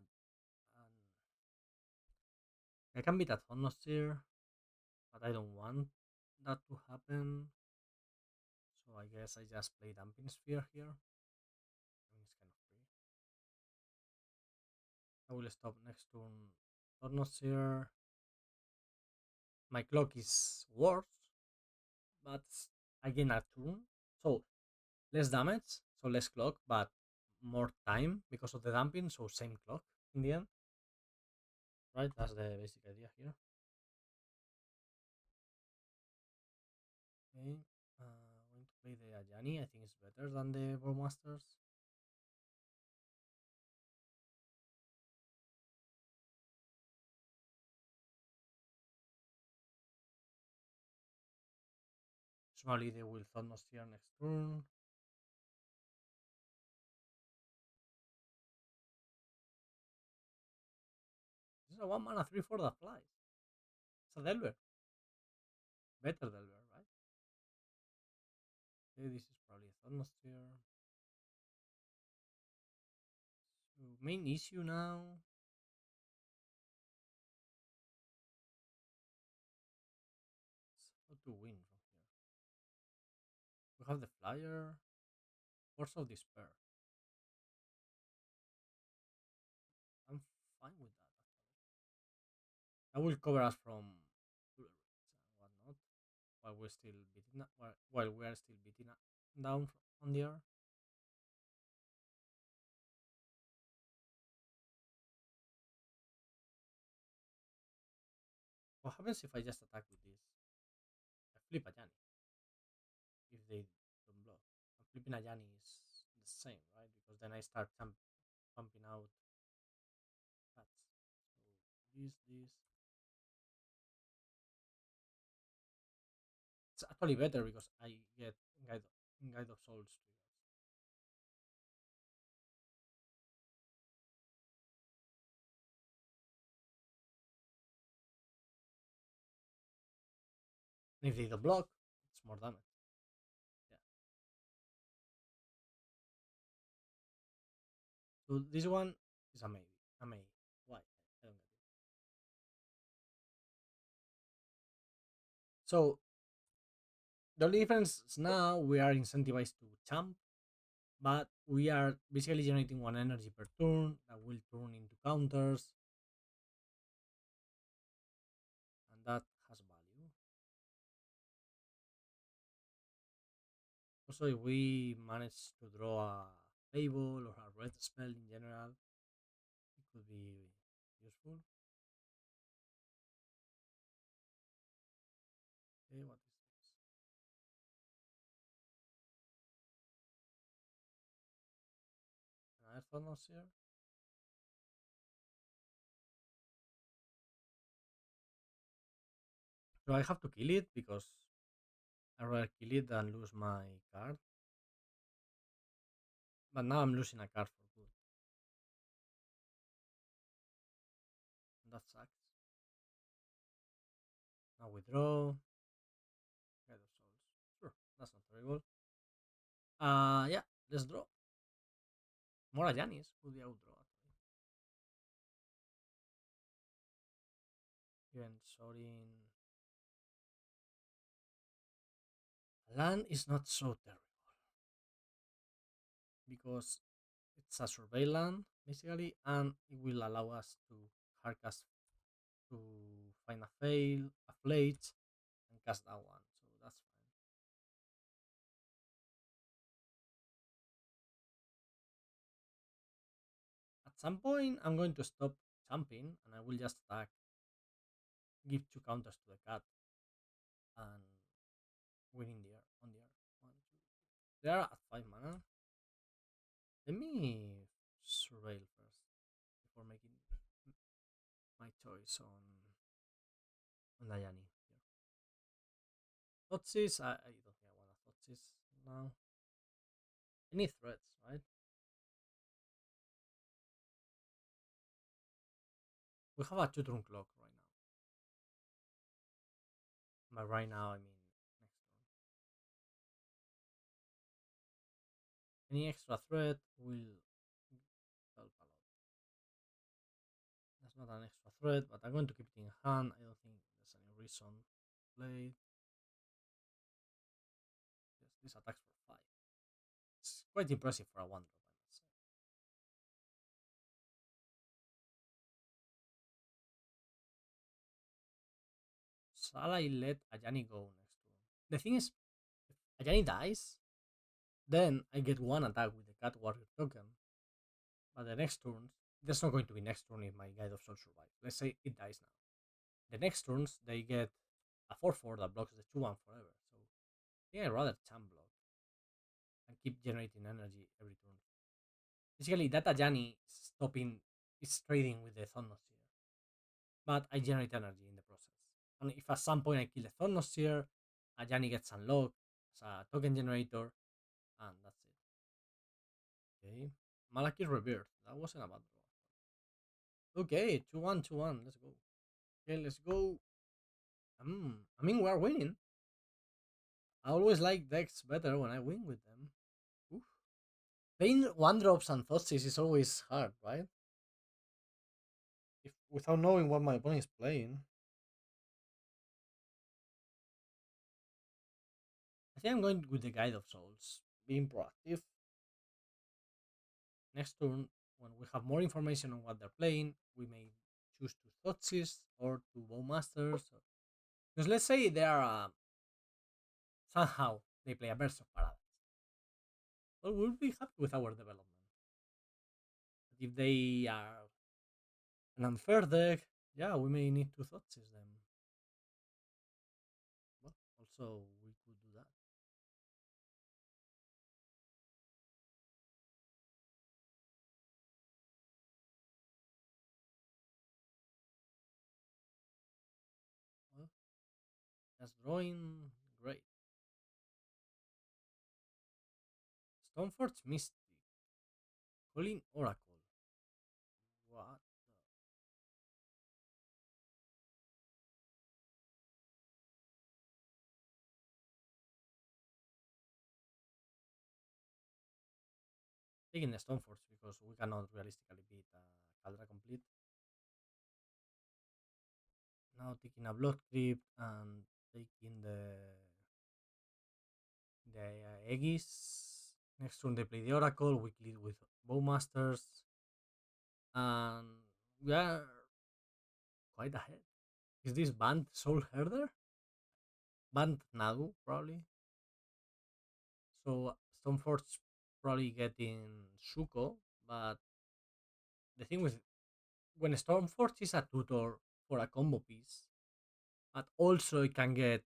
I can beat a Thundersteer, but I don't want that to happen. So I guess I just play Dumping Sphere here. I mean, it's kind of free. I will stop next turn Thundersteer. My clock is worse, but I gain a turn. So less damage, so less clock, but more time because of the damping, so same clock in the end. Right? That's the basic idea here. Okay. Going to play the Ajani. I think it's better than the Bowmasters. Usually they will Thundersteer next turn. This is a 1 mana 3 4 that flies. It's a Delver. Better Delver, right? Okay, this is probably a Thundersteer. So main issue now. How to win from here. We have the Flyer. Force of Despair. I'm fine with that actually. I will cover us from bullet and whatnot while we're still beating while we are still beating down on the air. What happens if I just attack with this? I flip Ajani if they don't block. And flipping Ajani is the same, right? Because then I start pumping out cats. So this. It's actually better because I get guide guide of souls triggers. And if they don't block, it's more damage. Yeah. So this one is a maybe. A maybe. Why? I don't get it. So the only difference is now we are incentivized to champ, but we are basically generating 1 energy per turn that will turn into counters, and that has value. Also, if we manage to draw a Fable or a red spell in general, it could be useful. Okay, what is this? I thought not here. So I have to kill it because I rather kill it than lose my card. But now I'm losing a card for good. That sucks. Now we draw. Head of Souls. Sure, that's not terrible. Yeah, let's draw. More Ajanis would be outdraw actually. Even Sorin. Land is not so terrible because it's a surveillance basically, and it will allow us to hardcast to find a fail, a Phlage, and cast that one. So that's fine. At some point, I'm going to stop jumping and I will just attack, give two counters to the cat, and win in the air on the air. One, two. They are at 5 mana. Let me surveil first before making my choice on Ajani here. Thoughtseize, I don't think I want a Thoughtseize now. Any threats, right? We have a 2 turn clock right now. By right now, I mean next turn. Any extra threat will help a lot. That's not an extra threat, but I'm going to keep it in hand. I don't think there's any reason to play it. Yes, this attacks for 5. It's quite impressive for a 1 drop, I must say. Shall I let Ajani go next turn? The thing is, if Ajani dies, then I get 1 attack with the Cat Warrior token. But the next turns, there's not going to be next turn if my Guide of Soul survives. Let's say it dies now. The next turns, they get a 4/4 that blocks the 2/1 forever. So I think I'd rather champ block and keep generating energy every turn. Basically, that Ajani is stopping, is trading with the Thoughtseize, but I generate energy in the process. And if at some point I kill the Thoughtseize, Ajani gets unlocked as a token generator, and that's it. Okay, Malakir Rebirth. That wasn't a bad draw. Okay, 2-1, 2-1. Let's go. Okay, let's go. I mean, we're winning. I always like decks better when I win with them. Oof. Playing 1 drops and Thoughtseize is always hard, right? If without knowing what my opponent is playing. I think I'm going with the Guide of Souls, being proactive. Next turn, when we have more information on what they're playing, we may choose to Thoughtseize or to Bowmasters. Because let's say they are somehow they play a Burst of Paradise. Well, we'll be happy with our development. But if they are an unfair deck, yeah, we may need to Thoughtseize them. Well, also we could do that. Well, that's drawing great. Stoneforge Mystic, Calling Oracle. What? Taking the Stoneforge because we cannot realistically beat Caldra Complete. Now taking a Blood Crypt and taking the Aegis. Next turn they play the Oracle. We lead with Bowmasters, and we are quite ahead. Is this banned Soul Herder? Banned Nagu probably. So Stoneforge probably getting Shuko, but the thing with when Stormforge is a tutor for a combo piece, but also it can get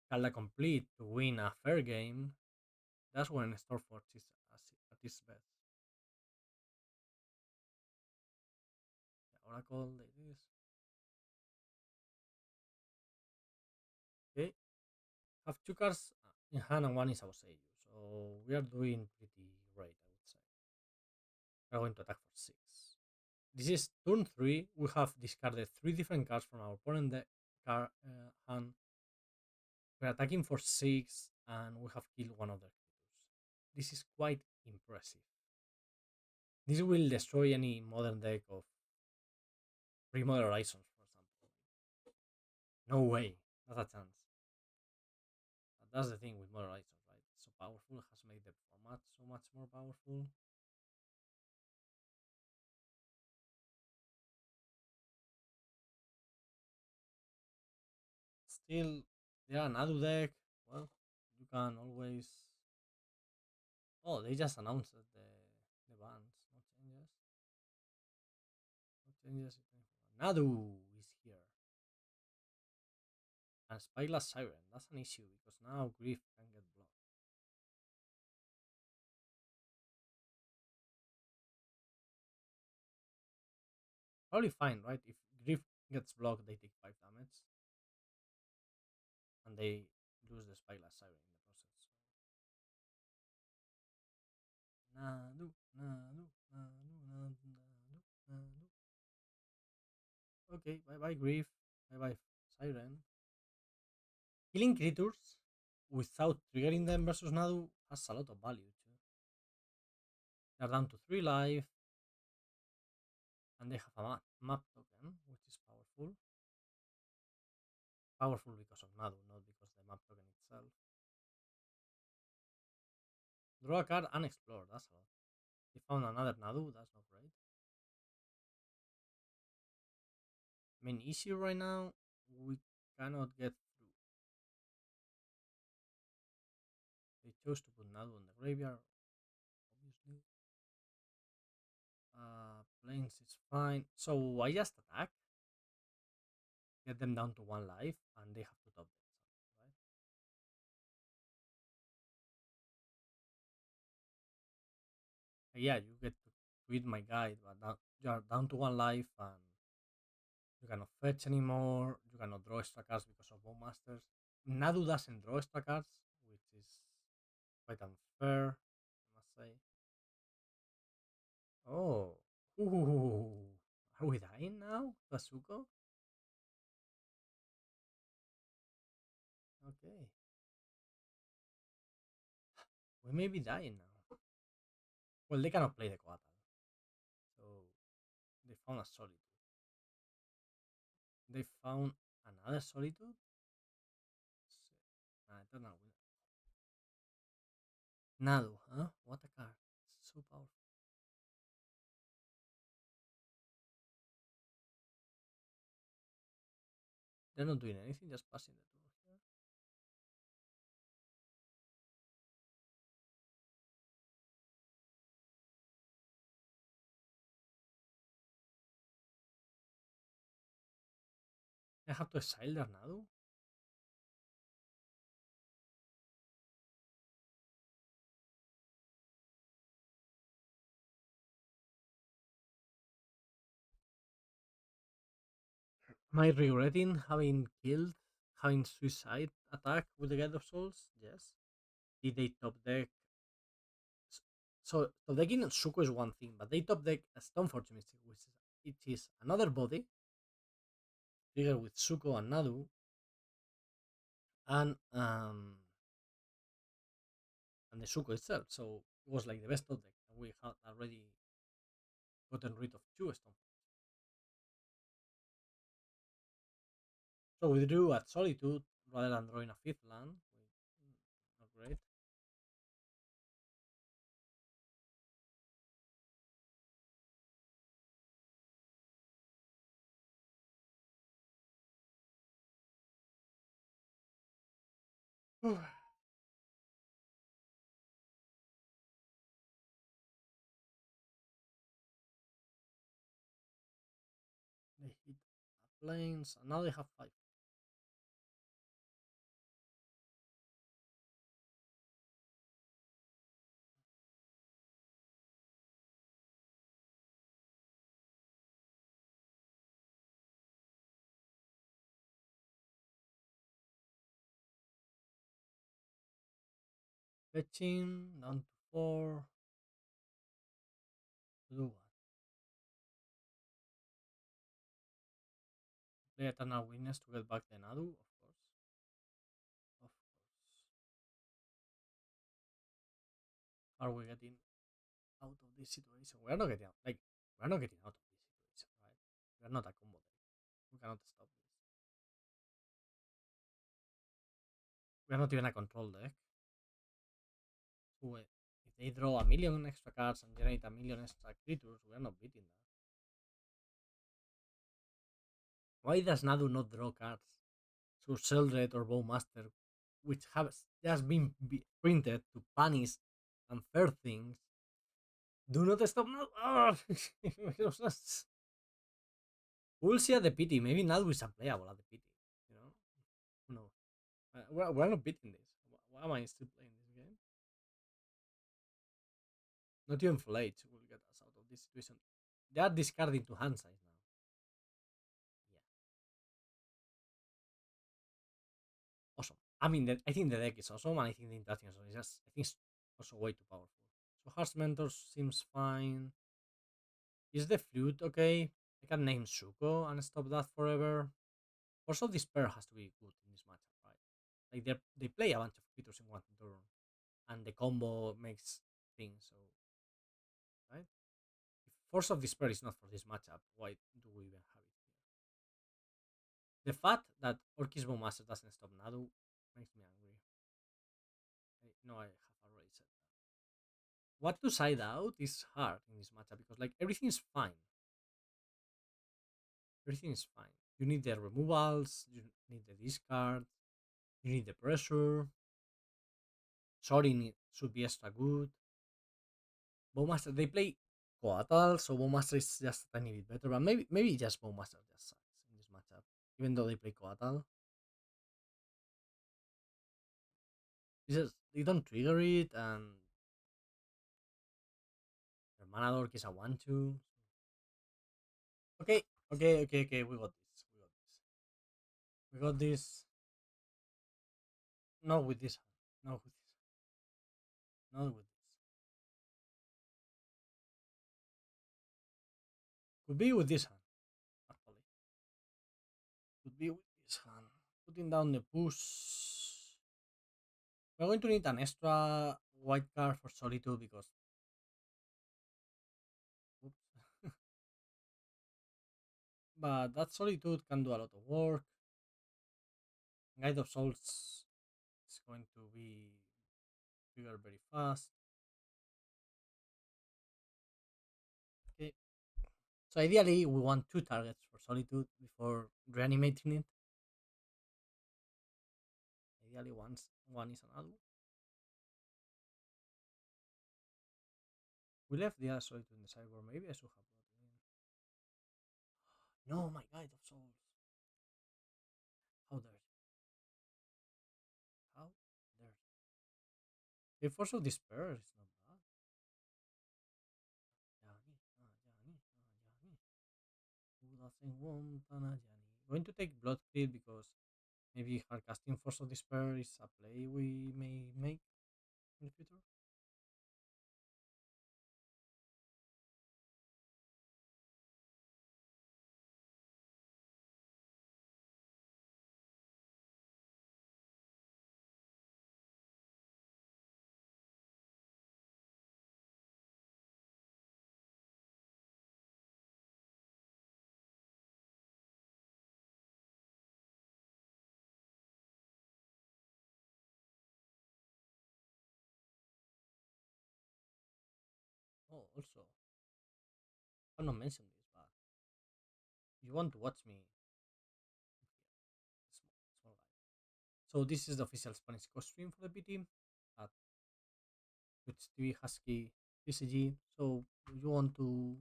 Kala complete to win a fair game, that's when Stormforge is at its best. Emrakul like this. Okay, have two cards in hand and one is Auseiju, so we are doing pretty great, I would say. We are going to attack for 6. This is turn 3. We have discarded 3 different cards from our opponent deck card hand. We're attacking for 6 and we have killed one of their creatures. This is quite impressive. This will destroy any modern deck of Pre-Modern Horizons, for example. No way. Not a chance. But that's the thing with Modern Horizons, right? It's so powerful. It has made the format so much more powerful. Still, there are another deck. Well, you can always. Oh, they just announced the bans. No changes. No changes. Nadu is here. And Spyglass Siren. That's an issue because now Grief can get blocked. Probably fine, right? If Grief gets blocked, they take 5 damage. And they lose the Spyglass Siren in the process. Nadu, Nadu, Nadu, Nadu, Nadu, Nadu. Okay, bye bye Grief. Bye bye Siren. Killing creatures without triggering them versus Nadu has a lot of value too. They're down to 3 life. And they have a map token, which is powerful. Powerful because of Nadu, not because the map token itself. Draw a card and explore, that's a lot. They found another Nadu, that's not great. Main issue right now, we cannot get through. They chose to put Nadu in the graveyard, obviously. Plains is fine. So I just attack, get them down to 1 life, and they have to top deck something, right? Yeah, you get to read my guide, but now you are down to 1 life, and you cannot fetch anymore, you cannot draw extra cards because of Bowmasters. Nadu doesn't draw extra cards, which is quite unfair, I must say. Oh, ooh, are we dying now, Kazuko? Okay, we may be dying now. Well, they cannot play the Coatl, so they found a Solitude. They found another Solitude? I don't know. Nadu, huh? What a card. So powerful. They're not doing anything, just passing the turn here. I have to exile their Nadu? Am I regretting having suicide attack with the Guide of Souls? Yes. Did they top deck? So top decking Suko is one thing, but they top deck a Stoneforge Mystic, which is it is another body, trigger with Suko and Nadu, and the Suko itself. So it was like the best top deck, and we had already gotten rid of 2 Stoneforge. So we drew at Solitude rather than drawing a 5th land. Not great. They hit planes, and now they have 5. Fetching down to 4. To do what? Play Eternal Witness to get back the Nadu, of course. Of course. Are we getting out of this situation? We are not getting out. Like, we are not getting out of this situation, right? We are not a combo deck. We cannot stop this. We are not even a control deck. So if they draw a million extra cards and generate a million extra creatures, we are not beating that. Why does Nadu not draw cards? So Sheldred or Bowmaster, which have just been printed to punish unfair things, do not stop now. Oh, we'll see at the pity. Maybe Nadu is unplayable at the pity. You know, who knows? We're not beating this. Why am I still playing this game? Not even Phlage will get us out of this situation. They are discarding to hand size now. Yeah, awesome. I mean, I think the deck is awesome, and I think the interaction is just. I think it's also way too powerful. So Harsh Mentor seems fine. Is the flute okay? I can name Shuko and stop that forever. Also, this pair has to be good in this matchup, right? Like they play a bunch of creatures in one turn, and the combo makes things so right. If Force of Despair is not for this matchup, why do we even have it here? The fact that Orcish Bowmasters doesn't stop Nadu makes me angry. No, I have already said that. What to side out is hard in this matchup because like everything is fine. Everything is fine. You need the removals, you need the discard, you need the pressure. Sorin should be extra good. Bowmaster they play Coatl, so Bowmaster is just a tiny bit better, but maybe just Bowmaster just sucks in this matchup, even though they play Coatl. It's just they don't trigger it, and their mana dork is a 1/2. Okay, okay. We got this. We got this. We got this. Not with this. Not with this. Not with this. Could be with this hand, actually. Could be with this hand. Putting down the push. We're going to need an extra white card for Solitude because. Oops. But that Solitude can do a lot of work. Guide of Souls is going to be triggered very fast. Okay. So ideally, we want two targets for Solitude before reanimating it. Ideally, one is another. We left the other Solitude in the sideboard. Maybe I should have brought it in. No, my Guide of Souls. How dare you? How dare you? The Force of Despair is not bad. Ajani, Ajani, Ajani. Who doesn't want an Ajani? Going to take Blood Crypt because maybe hard casting Force of Despair is a play we may make in the future. Oh, also, I've not mentioned this, but if you want to watch me, small guy. So this is the official Spanish costume for the B team at Twitch TV Husky PCG. So if you want to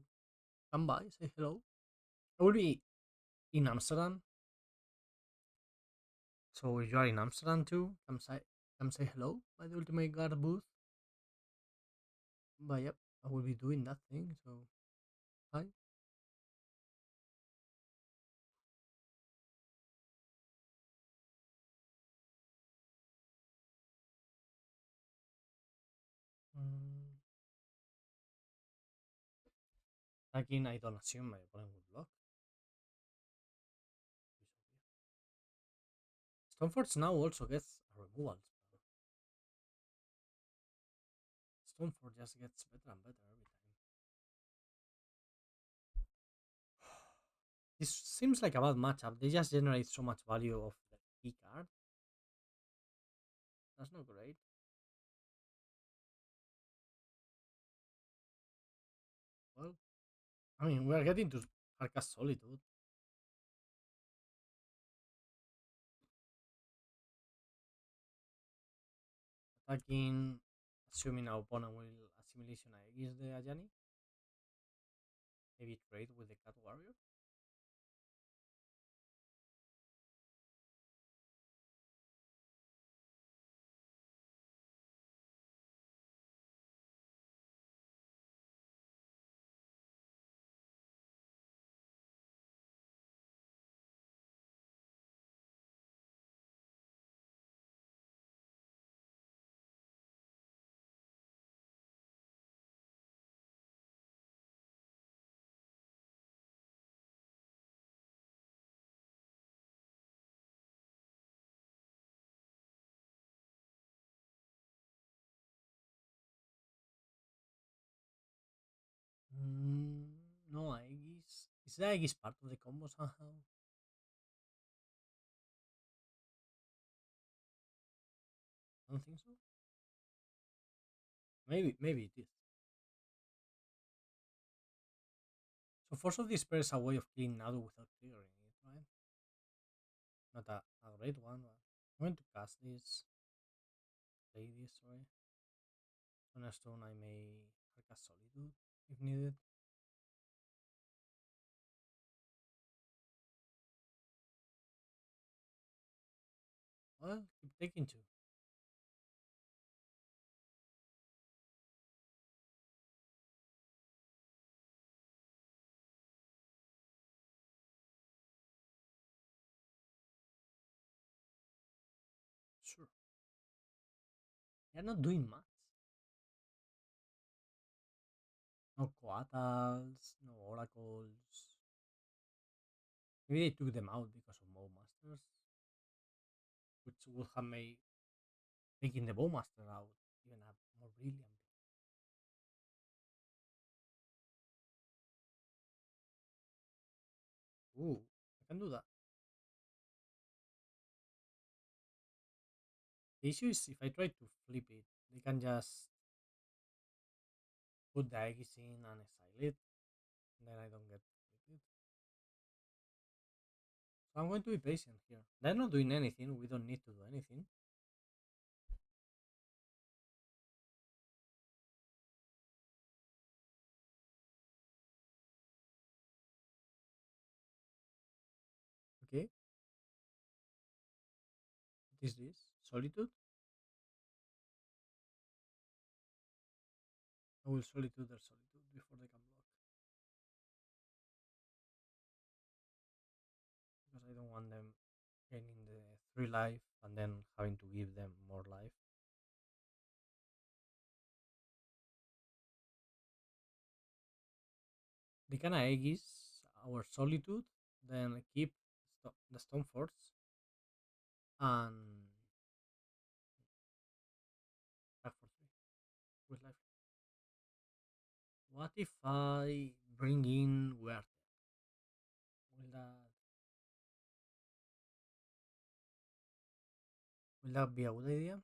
come by, say hello. I will be in Amsterdam. So if you are in Amsterdam too, come say hello by the Ultimate Guard booth. But yep, I will be doing that thing. So hi. Mm, Attacking, I don't assume my opponent will block. Stoneforge now also gets a removal spell. Stoneforge just gets better and better every time. This seems like a bad matchup. They just generate so much value of the key card. That's not great. Well, I mean, we're getting to Harkas Solitude. Attacking, assuming our opponent will Assimilation against the Ajani. Maybe trade with the Cat Warrior. Mm, no, Aegis. Is the Aegis part of the combo somehow? I don't think so. Maybe it is. So Force of Despair is a way of killing Nadu without triggering it, right? Not a great one, but I'm going to cast this, play this, sorry. On a stone I may cast Solitude if needed. Well, keep taking two. Sure. They're not doing much. No Coatals, no Oracles. Maybe they took them out because of Bowmasters, which would have made taking the Bowmaster out even a more brilliant. Ooh, I can do that. The issue is if I try to flip it, they can just put the Aegis in and exile it, and then I don't get to flip it. So I'm going to be patient here. They're not doing anything, we don't need to do anything. Okay, what is this? Solitude? I will Solitude their Solitude before they can block. Because I don't want them gaining the 3 life and then having to give them more life. They can Aegis our Solitude, then keep the Stone Force and back for 3 with life. What if I bring in Werther? Will that be a good idea?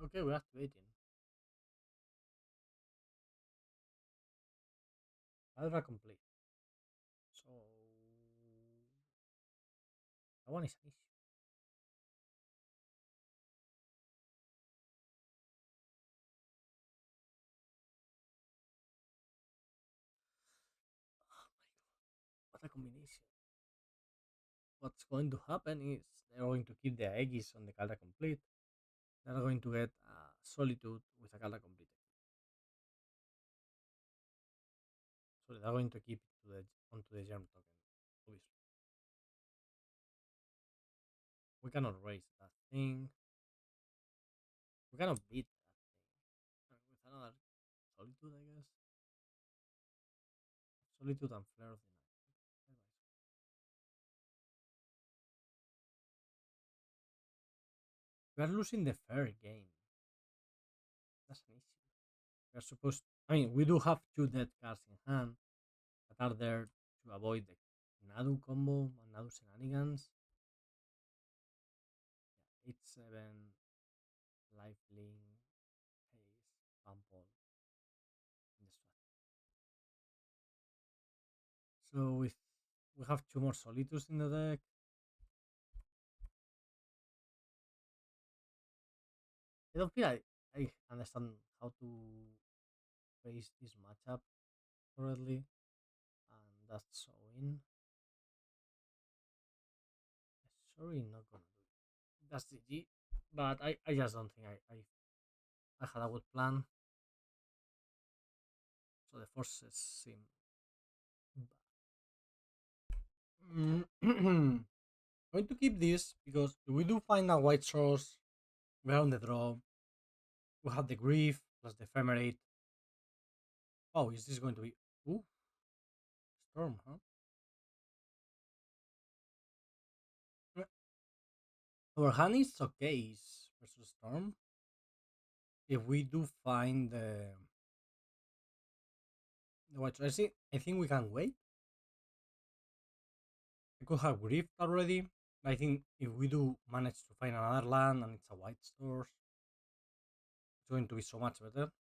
Okay, we're activating. Alpha complete. So that one is an issue. Oh my god, what a combination. What's going to happen is they're going to keep the Aegis on the Calda complete. They're going to get Solitude with a Gala complete. So they're going to keep it to onto the germ token, obviously. We cannot raise that thing. We cannot beat that thing. With another Solitude, I guess. Solitude and Flare of the Night. We are losing the fair game. That's an issue. We are supposed. I mean, we do have two dead cards in hand that are there to avoid the Nadu combo and Nadu shenanigans. 8-7, lifelink, haste, pample, and so we have two more Solitudes in the deck. I don't feel I understand how to face this matchup correctly, and that's Sorin. Sorry, not gonna do it. That's the G, but I just don't think I had a good plan. So the forces seem bad. Going to keep this because if we do find a white source, we're on the draw. We have the grief plus the ephemerate. Oh, is this going to be ooh storm, huh? Our hand is okay versus storm. If we do find the white source, I think we can wait. I could have grief already. I think if we do manage to find another land and it's a white source, it's going to be so much better.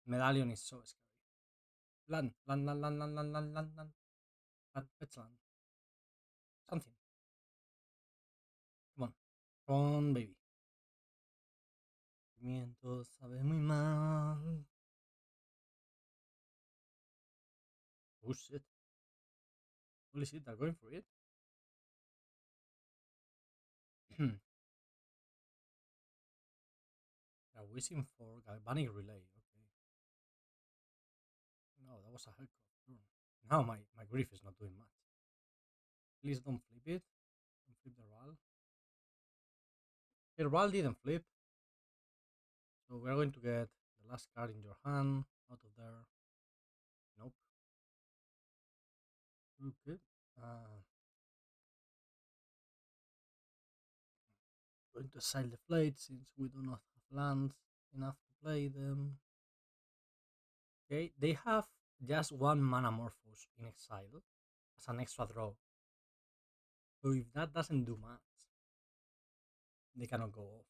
Medallion is so scary. Land, land, land, land, land, land, land, land, land. Fetch land. Something. Come on. Come on, baby. Miento sabe muy mal. Oh shit. Holy shit, they're going for it. They're wishing for Galvanic Relay. Okay. No, that was a heck of a turn. Now my grief is not doing much. Please don't flip it. Don't flip the Ral. The Ral didn't flip. So we're going to get the last card in your hand out of there. Nope. Okay. Going to exile the Flayed since we do not have lands enough to play them. Okay, they have just one Manamorphose in exile as an extra draw. So if that doesn't do much, they cannot go off.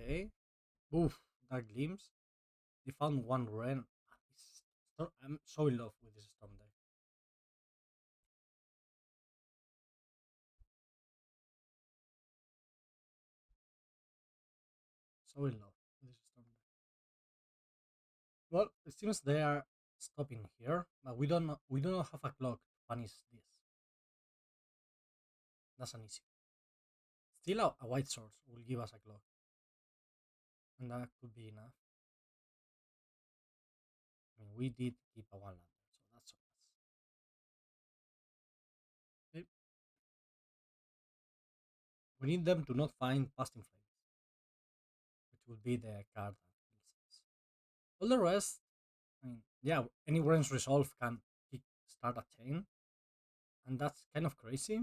Okay. Oof, that glimpse. They found one Ren. I'm so in love with this Storm deck. So in love with this Storm deck. Well, it seems they are stopping here, but we do not have a clock to punish this. That's an issue. Still, a white source will give us a clock, and that could be enough. I mean, we did keep a one lander, so that's all. Okay. We need them to not find Past in Flames, which would be the card that kills us. All the rest, I mean, yeah, any Wren's Resolve can start a chain, and that's kind of crazy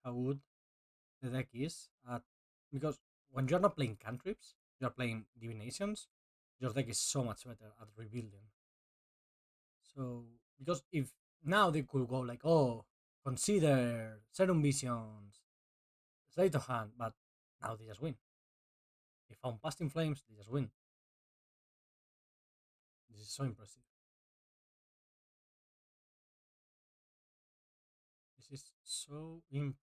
how good the deck is at, because when you're not playing cantrips, you're playing divinations, your deck is so much better at rebuilding. So, because if now they could go like, oh, consider Serum Visions, Sleight of Hand, but now they just win. They found Past in Flames, they just win. This is so impressive. So impressive.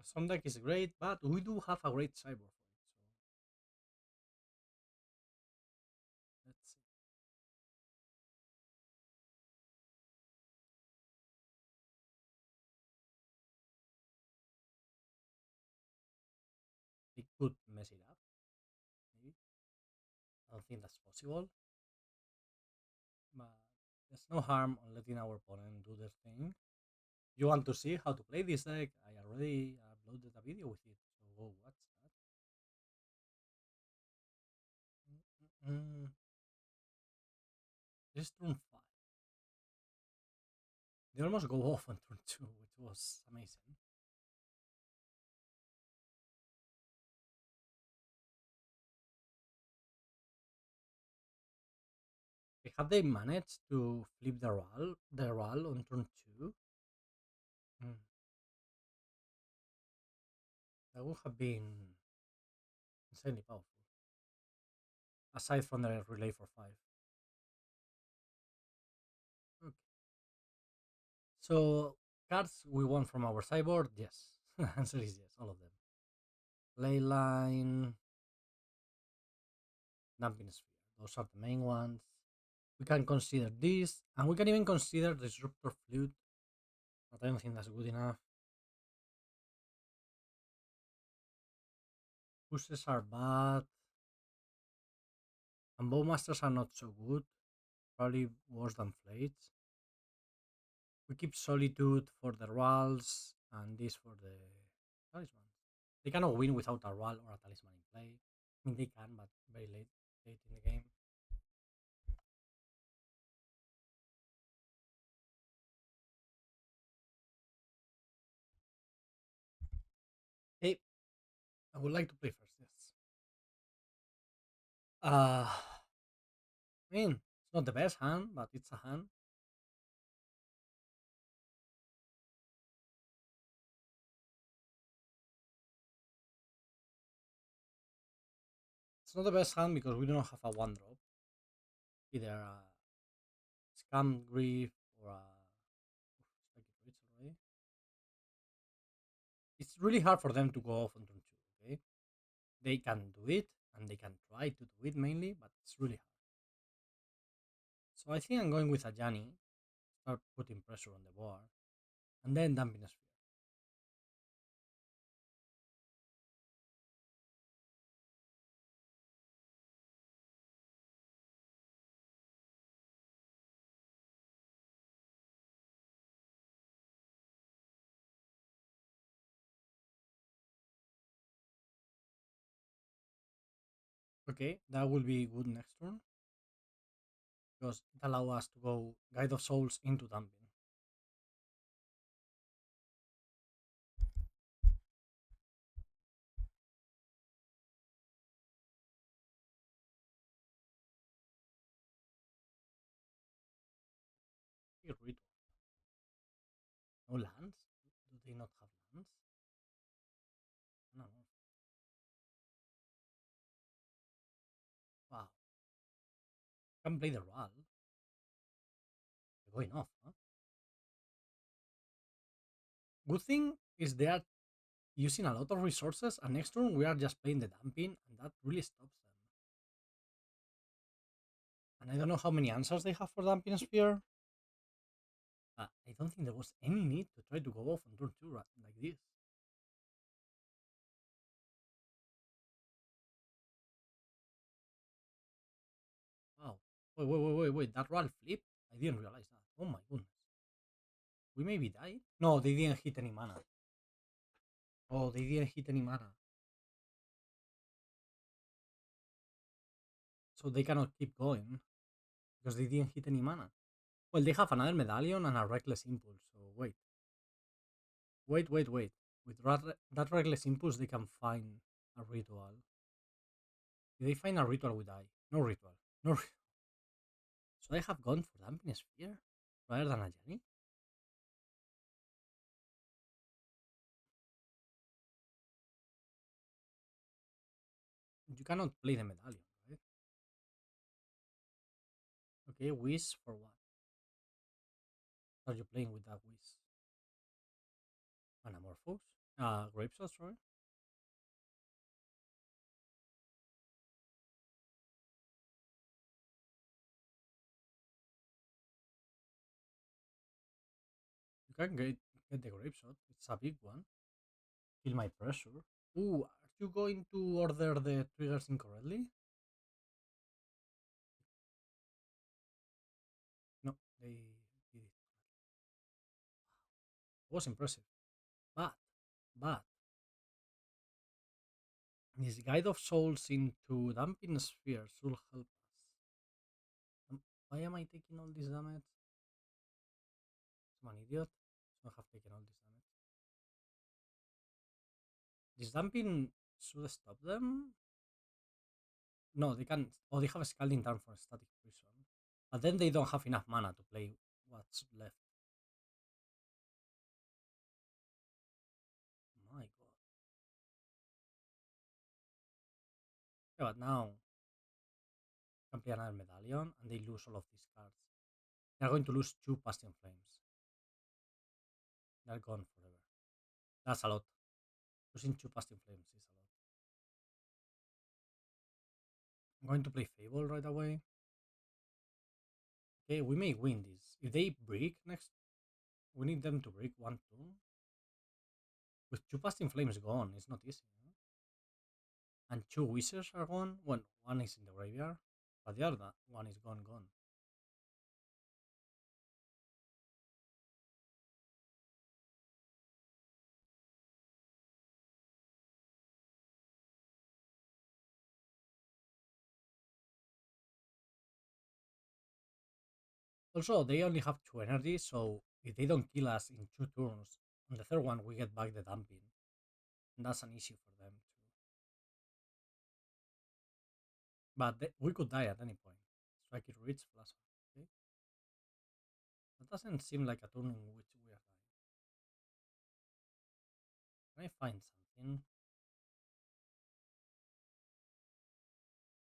Some deck is great, but we do have a great cyborg for it. So let's see. It could mess it up, maybe. I don't think that's possible, but there's no harm on letting our opponent do their thing. You want to see how to play this deck? I already uploaded a video with it, so go watch that. Mm, This is turn 5. They almost go off on turn 2, which was amazing. Have they managed to flip the RAL on turn 2? Mm, that would have been insanely powerful. Aside from the relay for 5. Okay. So, cards we want from our sideboard? Yes. Answer is yes, all of them. Leyline, Damping Sphere. Those are the main ones. We can consider this, and we can even consider Disruptor Flute, but I don't think that's good enough. Pushes are bad, and Bowmasters are not so good. Probably worse than Fhlage. We keep Solitude for the Rals, and this for the Talisman. They cannot win without a Ral or a Talisman in play. I mean, they can, but very late in the game. Hey, I would like to play first, yes. I mean, it's not the best hand, but it's a hand. It's not the best hand because we don't have a one drop. Either a Scam Grief or a Spectre Rich already. It's really hard for them to go off on turn 2, okay? They can do it, and they can try to do it mainly, but it's really hard. So I think I'm going with Ajani, start putting pressure on the board, and then Damping Sphere. Okay, that will be good next turn because it allows us to go Guide of Souls into Damping. Ritual. No lands? Do they not have lands? I don't know. Wow. Can play the Ral. They're going off, huh? Good thing is they are using a lot of resources, and next turn we are just playing the Damping, and that really stops them. And I don't know how many answers they have for Damping Sphere. I don't think there was any need to try to go off on turn 2 like this. Wow. Wait. That Ral flip? I didn't realize that. Oh my goodness. We maybe died? No, they didn't hit any mana. Oh, they didn't hit any mana. So they cannot keep going because they didn't hit any mana. Well, they have another medallion and a reckless impulse. So wait. With that reckless impulse, they can find a ritual. If they find a ritual, we die. No ritual. No. So I have gone for Damping Sphere rather than Ajani. You cannot play the medallion, right? Okay, Whiz for what? Are you playing with that Whiz? Anamorphose? Grapeshot, sorry. You can get the Grapeshot. It's a big one. Feel my pressure. Ooh, are you going to order the triggers incorrectly? No, they did it. It was impressive. But this Guide of Souls into Damping Sphere should help us. Why am I taking all this damage? I'm an idiot. I have taken all this damage. This Damping should stop them? No, they can. Oh, they have a Scalding Tarn for Static Prison. But then they don't have enough mana to play what's left. My god. Yeah, but now can play another Medallion and they lose all of these cards. They're going to lose 2 Passion Flames. They're gone forever. That's a lot. Losing 2 Passion Flames is a lot. I'm going to play Fable right away. Okay, we may win this. If they break next, we need them to break 1-2. With 2 Passion Flames gone, it's not easy. No? And 2 Wizards are gone. One is in the graveyard, but the other one is gone. Also, they only have 2 energy, so if they don't kill us in 2 turns, on the third one we get back the dumping. And that's an issue for them too. But we could die at any point. Strike it rich, plus. Okay? That doesn't seem like a turn in which we are dying. Can I find something?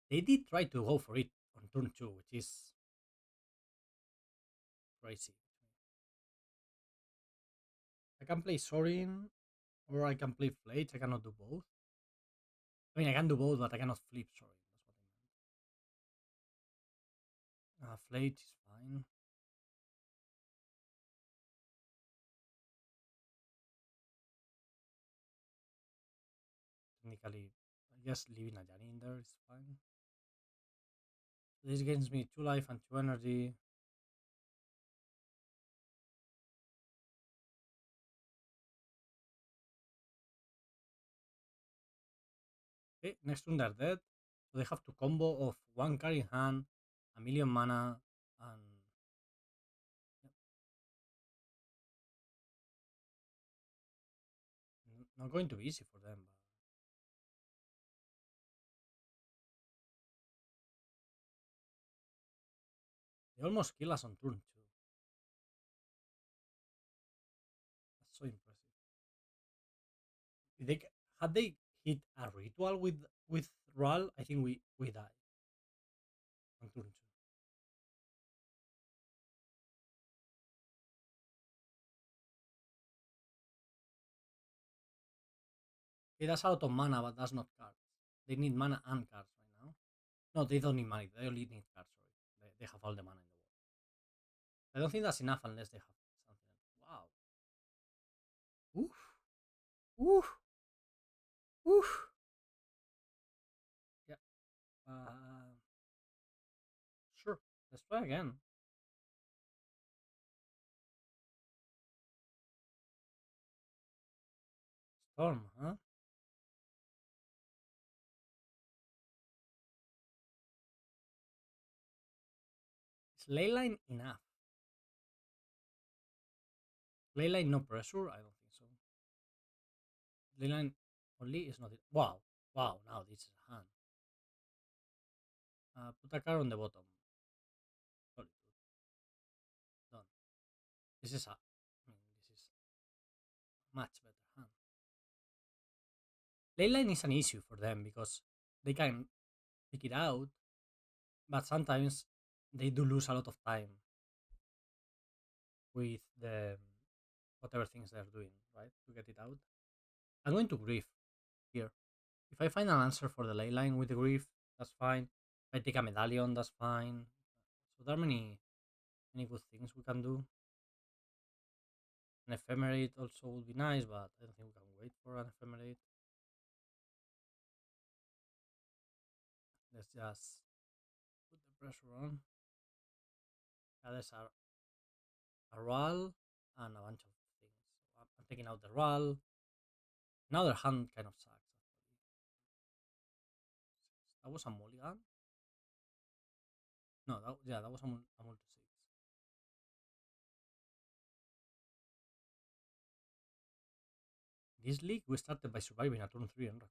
They did try to go for it on turn 2, which is crazy. I can play Sorin, or I can play Phlage. I cannot do both. I mean, I can do both, but I cannot flip Sorin. That's what I meant. Phlage is fine. Technically, I guess leaving Ajani in there is fine. This gains me 2 life and 2 energy. Okay, next turn they're dead. So they have to combo of 1 card in hand, a million mana, and not going to be easy for them. But they almost kill us on turn 2. That's so impressive. If they had they hit a ritual with Ral, I think we die on turn 2. Okay, that's a lot of mana, but that's not cards. They need mana and cards right now. No, they don't need money. They only need cards. Sorry, they have all the mana in the world. I don't think that's enough unless they have something else. Wow. Oof. Oof. Oof. Yeah. Sure. Let's try again. Storm, huh? Is Leyline enough? Leyline no pressure? I don't think so. Leyline only is not it. Wow. Wow, now this is a hand. Put a card on the bottom. Solitude. Done. This is this is much better hand. Leyline is an issue for them because they can pick it out, but sometimes they do lose a lot of time with the whatever things they're doing, right? To get it out. I'm going to grief here. If I find an answer for the Leyline with the grief, that's fine. If I take a medallion, that's fine. So there are many good things we can do. An ephemerate also would be nice, but I don't think we can wait for an ephemerate. Let's just put the pressure on. Yeah, there's a RAL and a bunch of things. So I'm taking out the RAL. Now their hand kind of sucks, actually. That was a mulligan? No, yeah, that was a multi 6. This league we started by surviving a turn 3 Emrakul.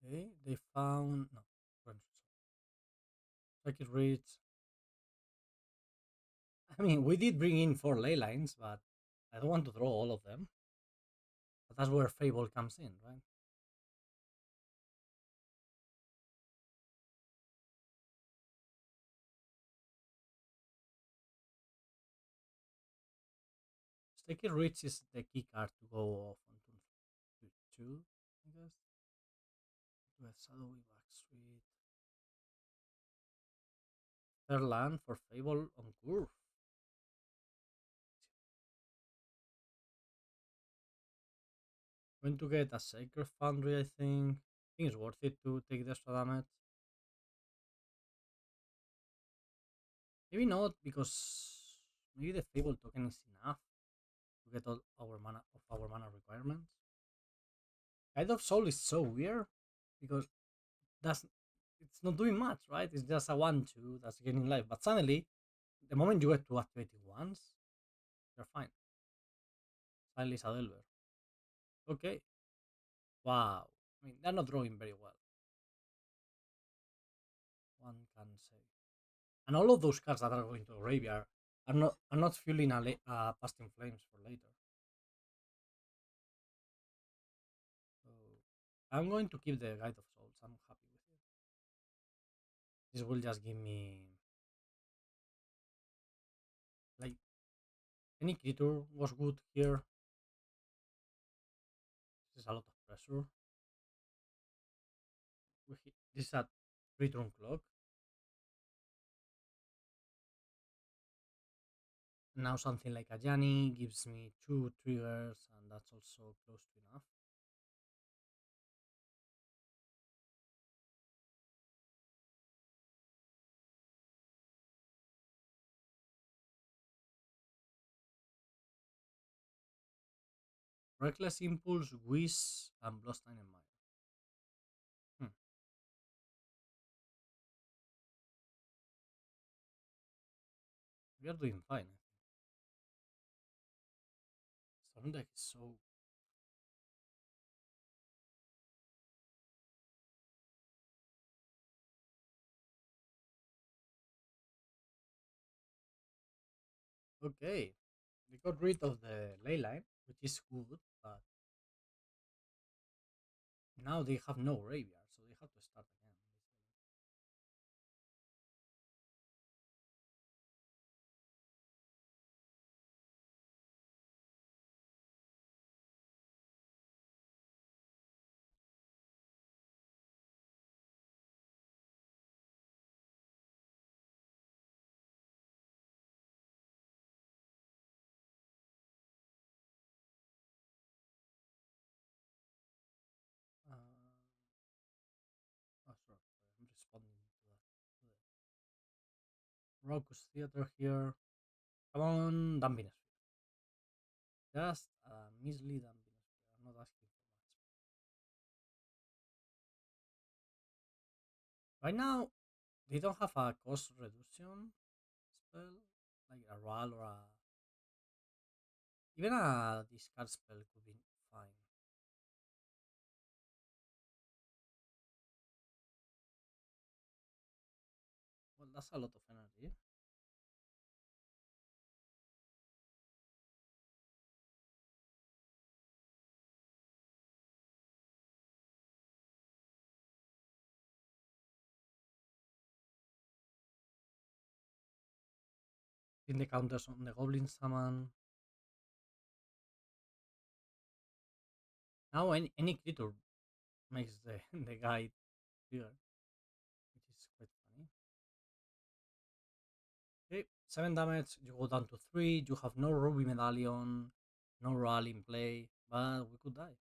Okay, they found. No, Sacred Reach. I mean, we did bring in 4 ley lines, but I don't want to draw all of them. But that's where Fable comes in, right? Sacred Reach is the key card to go off on turn 2, I guess. We have Shadowy Backstreet. Third land for Fable on curve. Going to get a Sacred Foundry, I think. I think it's worth it to take the extra damage. Maybe not, because maybe the Fable token is enough to get all our mana requirements. Guide of Soul is so weird because that's it's not doing much, right? It's just a 1-2 that's gaining life. But suddenly, the moment you get to activating once, you're fine. Suddenly it's a Delver. Okay. Wow. I mean, they're not drawing very well. One can say. And all of those cards that are going to graveyard are not fueling Past in Flames for later. So I'm going to keep the Guide of Souls. I'm happy with it. This will just give me like any creature was good here. This is a lot of pressure. This is a return clock. Now something like Ajani gives me 2 triggers, and that's also close to enough. Reckless Impulse, Whiz, and Bloodstained Mire. Hmm. We are doing fine. Some deck is so. Okay. They got rid of the Leyline, which is good, but now they have no graveyard, so they have to start again. Oh, sorry, I'm responding to that. To the Raucous Theater here. Come on, Dumping Sphere. Just a measly Dumping Sphere. I'm not asking for much. Right now, they don't have a cost reduction spell, like a RAL or a. Even a discard spell could be fine. Well, that's a lot of energy. Putting the counters on the Goblin Summon. Now any creature makes the, the guy bigger, which is quite funny. Okay, 7 damage, you go down to 3, you have no Ruby Medallion, no Rally in play, but we could die.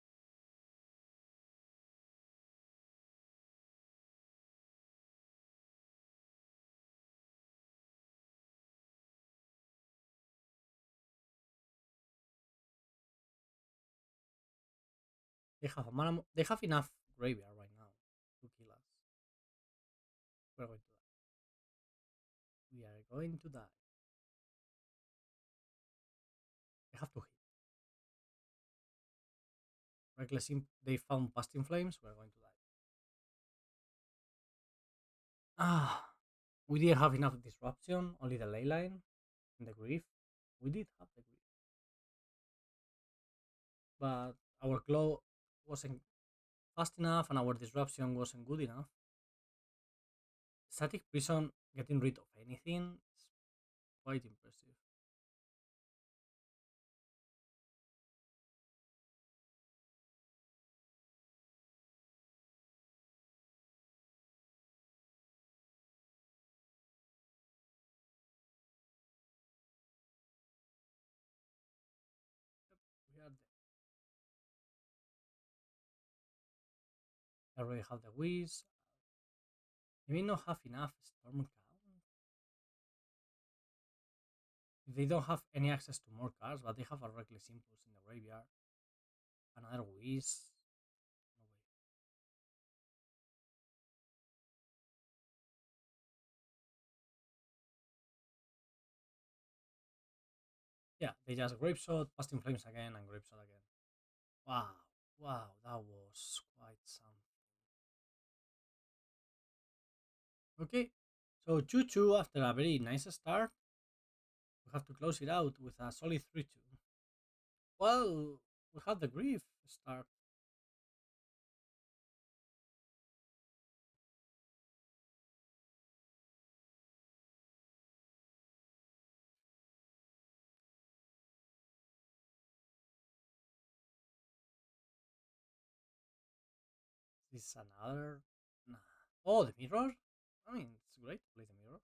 They have enough graveyard right now to kill us. We're going to die. We are going to die. They have to hit. They found Past in Flames, we're going to die. Ah, we didn't have enough disruption, only the Leyline and the Grief. We did have the Grief. But our Claw wasn't fast enough and our disruption wasn't good enough. Static Prison getting rid of anything is quite impressive. We are dead. I already have the Whiz. They may not have enough Storm count. They don't have any access to more cards, but they have a Reckless Impulse in the graveyard. Another Whiz. No way. Yeah, they just Grapeshot, Past in Flames again, and Grapeshot again. Wow, wow, that was quite something. Okay, so 2-2 after a very nice start. We have to close it out with a solid 3-2. Well, we had the Grief start. This is another. Nah. Oh, the mirror? I mean, it's great to play the mirror.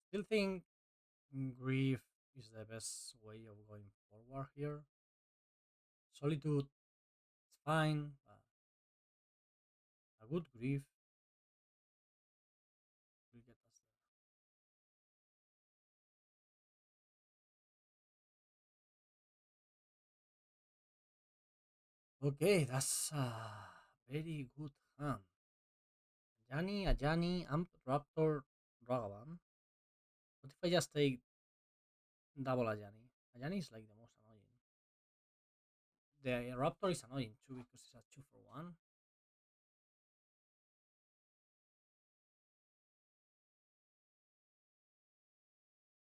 Still think Grief is the best way of going forward here. Solitude is fine, but a good Grief will get us there. Okay, that's a very good hand. Ajani, Amp, Raptor, Ragavan. What if I just take double Ajani? Ajani is like the most annoying. The Raptor is annoying too because it's a 2 for 1.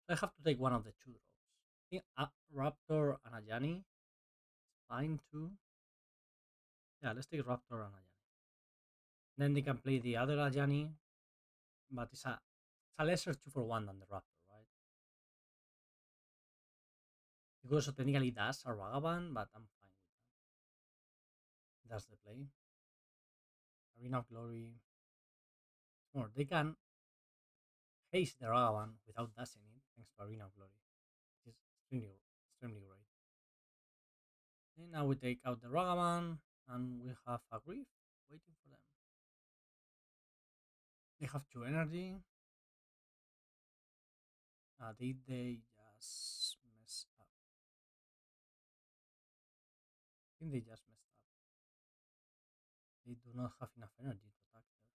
I have to take one of the two drops. I think Raptor and Ajani is fine too. Yeah, let's take Raptor and Ajani. Then they can play the other Ajani, but it's a lesser 2 for 1 than the Raptor, right? It also technically does a Ragavan, but I'm fine with that. That's the play. Arena of Glory. More, they can haste the Ragavan without dashing it, thanks to Arena of Glory, which is extremely great. And now we take out the Ragavan, and we have a Grief waiting for them. They have 2 energy. Did they just mess up? I think they just messed up. They do not have enough energy to attack there.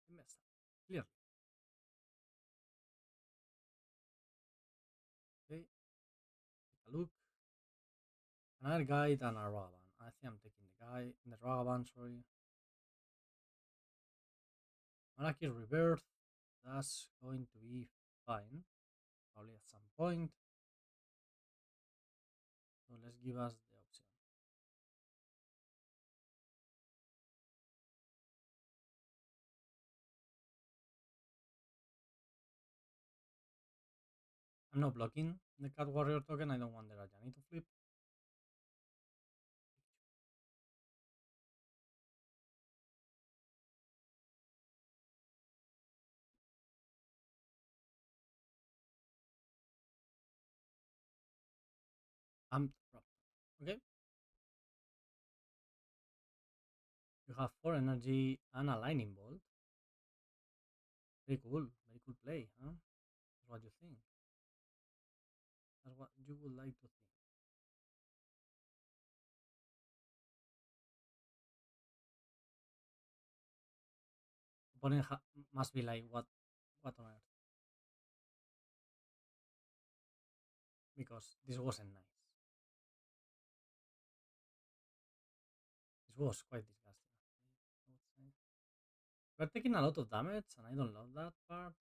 They messed up, clearly. Okay, take a look. Another guide and a Ragavan. I think I'm taking the Ragavan, sorry. Malakir Rebirth. That's going to be fine. Probably at some point. So let's give us the option. I'm not blocking the Cat Warrior token. I don't want the Ajani to flip. I'm okay. You have 4 energy and a lightning bolt. Very cool. Very cool play, huh? That's what you think. That's what you would like to think. Opponent must be like, what on earth? Because this wasn't nice. This was quite disgusting. I would say. We're taking a lot of damage, and I don't love that part.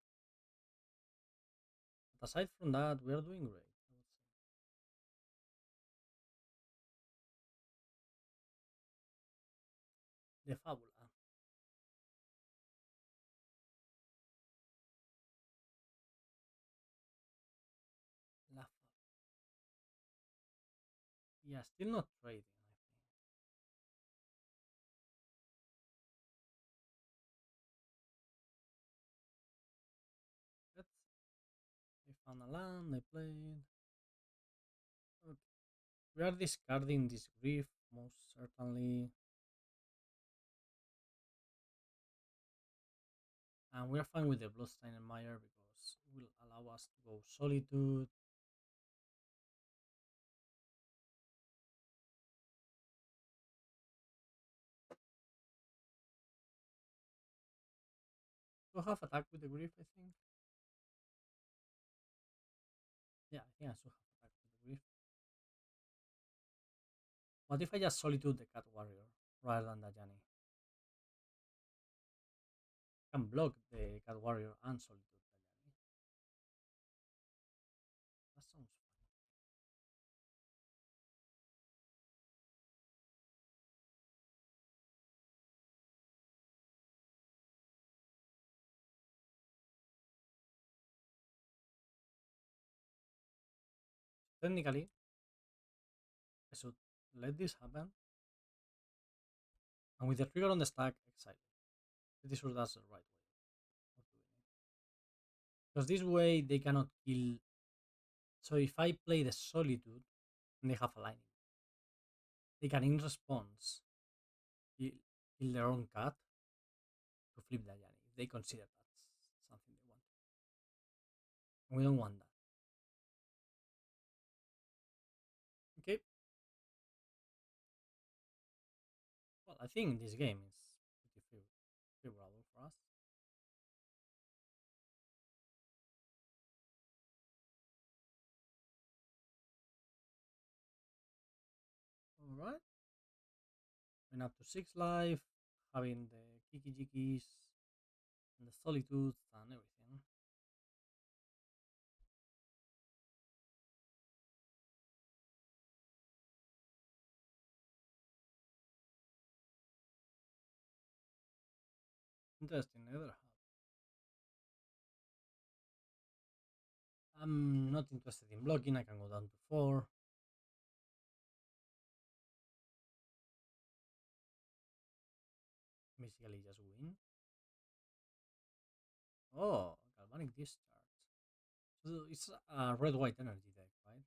But aside from that, we are doing great. I would say. The Fabula. La Fabula. Yeah, still not trading, I think. Let's I found a land, I played. Okay. We are discarding this grief, most certainly. And we are fine with the Bloodstained Mire because it will allow us to go Solitude. To have attack with the grief, I think. Yeah, I think I should have attack with the grief. What if I just Solitude the Cat Warrior rather than the Ajani? I can block the Cat Warrior and Solitude the Ajani. That sounds fine. Technically, I should let this happen, and with the trigger on the stack, exile it. Pretty sure that's the right way of doing it. Because this way they cannot kill. So if I play the Solitude and they have a lightning, they can in response kill, kill their own cat to flip the Ajani if they consider that's something they want. And we don't want that. Okay. Well, I think this game is pretty favorable for us. Alright. Went up to 6 life, having the Kiki Jikis and the Solitudes and everything. Interesting, Netherhut. I'm not interested in blocking, I can go down to 4. Basically just win. Oh, Galvanic Discharge. So it's a red-white energy deck, right?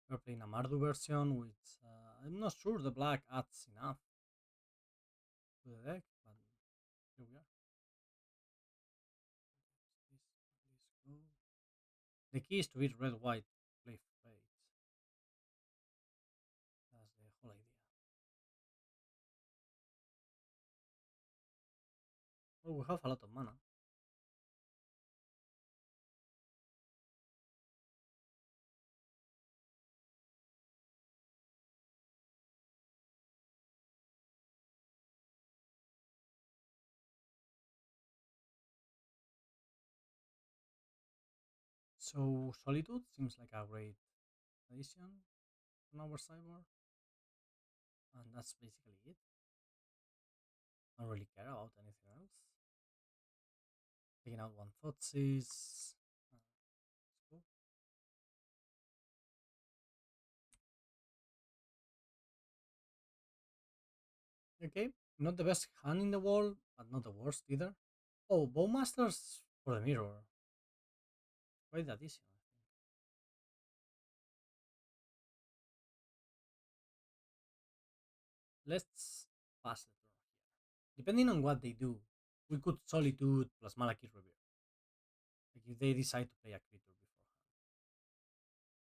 We're playing a Mardu version, which I'm not sure the black adds enough to the deck, but here we are. Let's go. The key is to beat red-white play fates. That's the whole idea. Well, we have a lot of mana. So Solitude seems like a great addition on our sideboard, and that's basically it. I don't really care about anything else. Taking out one Thoughtseize. Let's go. Okay, not the best hand in the world, but not the worst either. Oh, Bowmasters for the mirror. Quite that easy. Let's pass the turn here. Depending on what they do, we could Solitude plus Malakir Rebirth. Like if they decide to play a creature beforehand.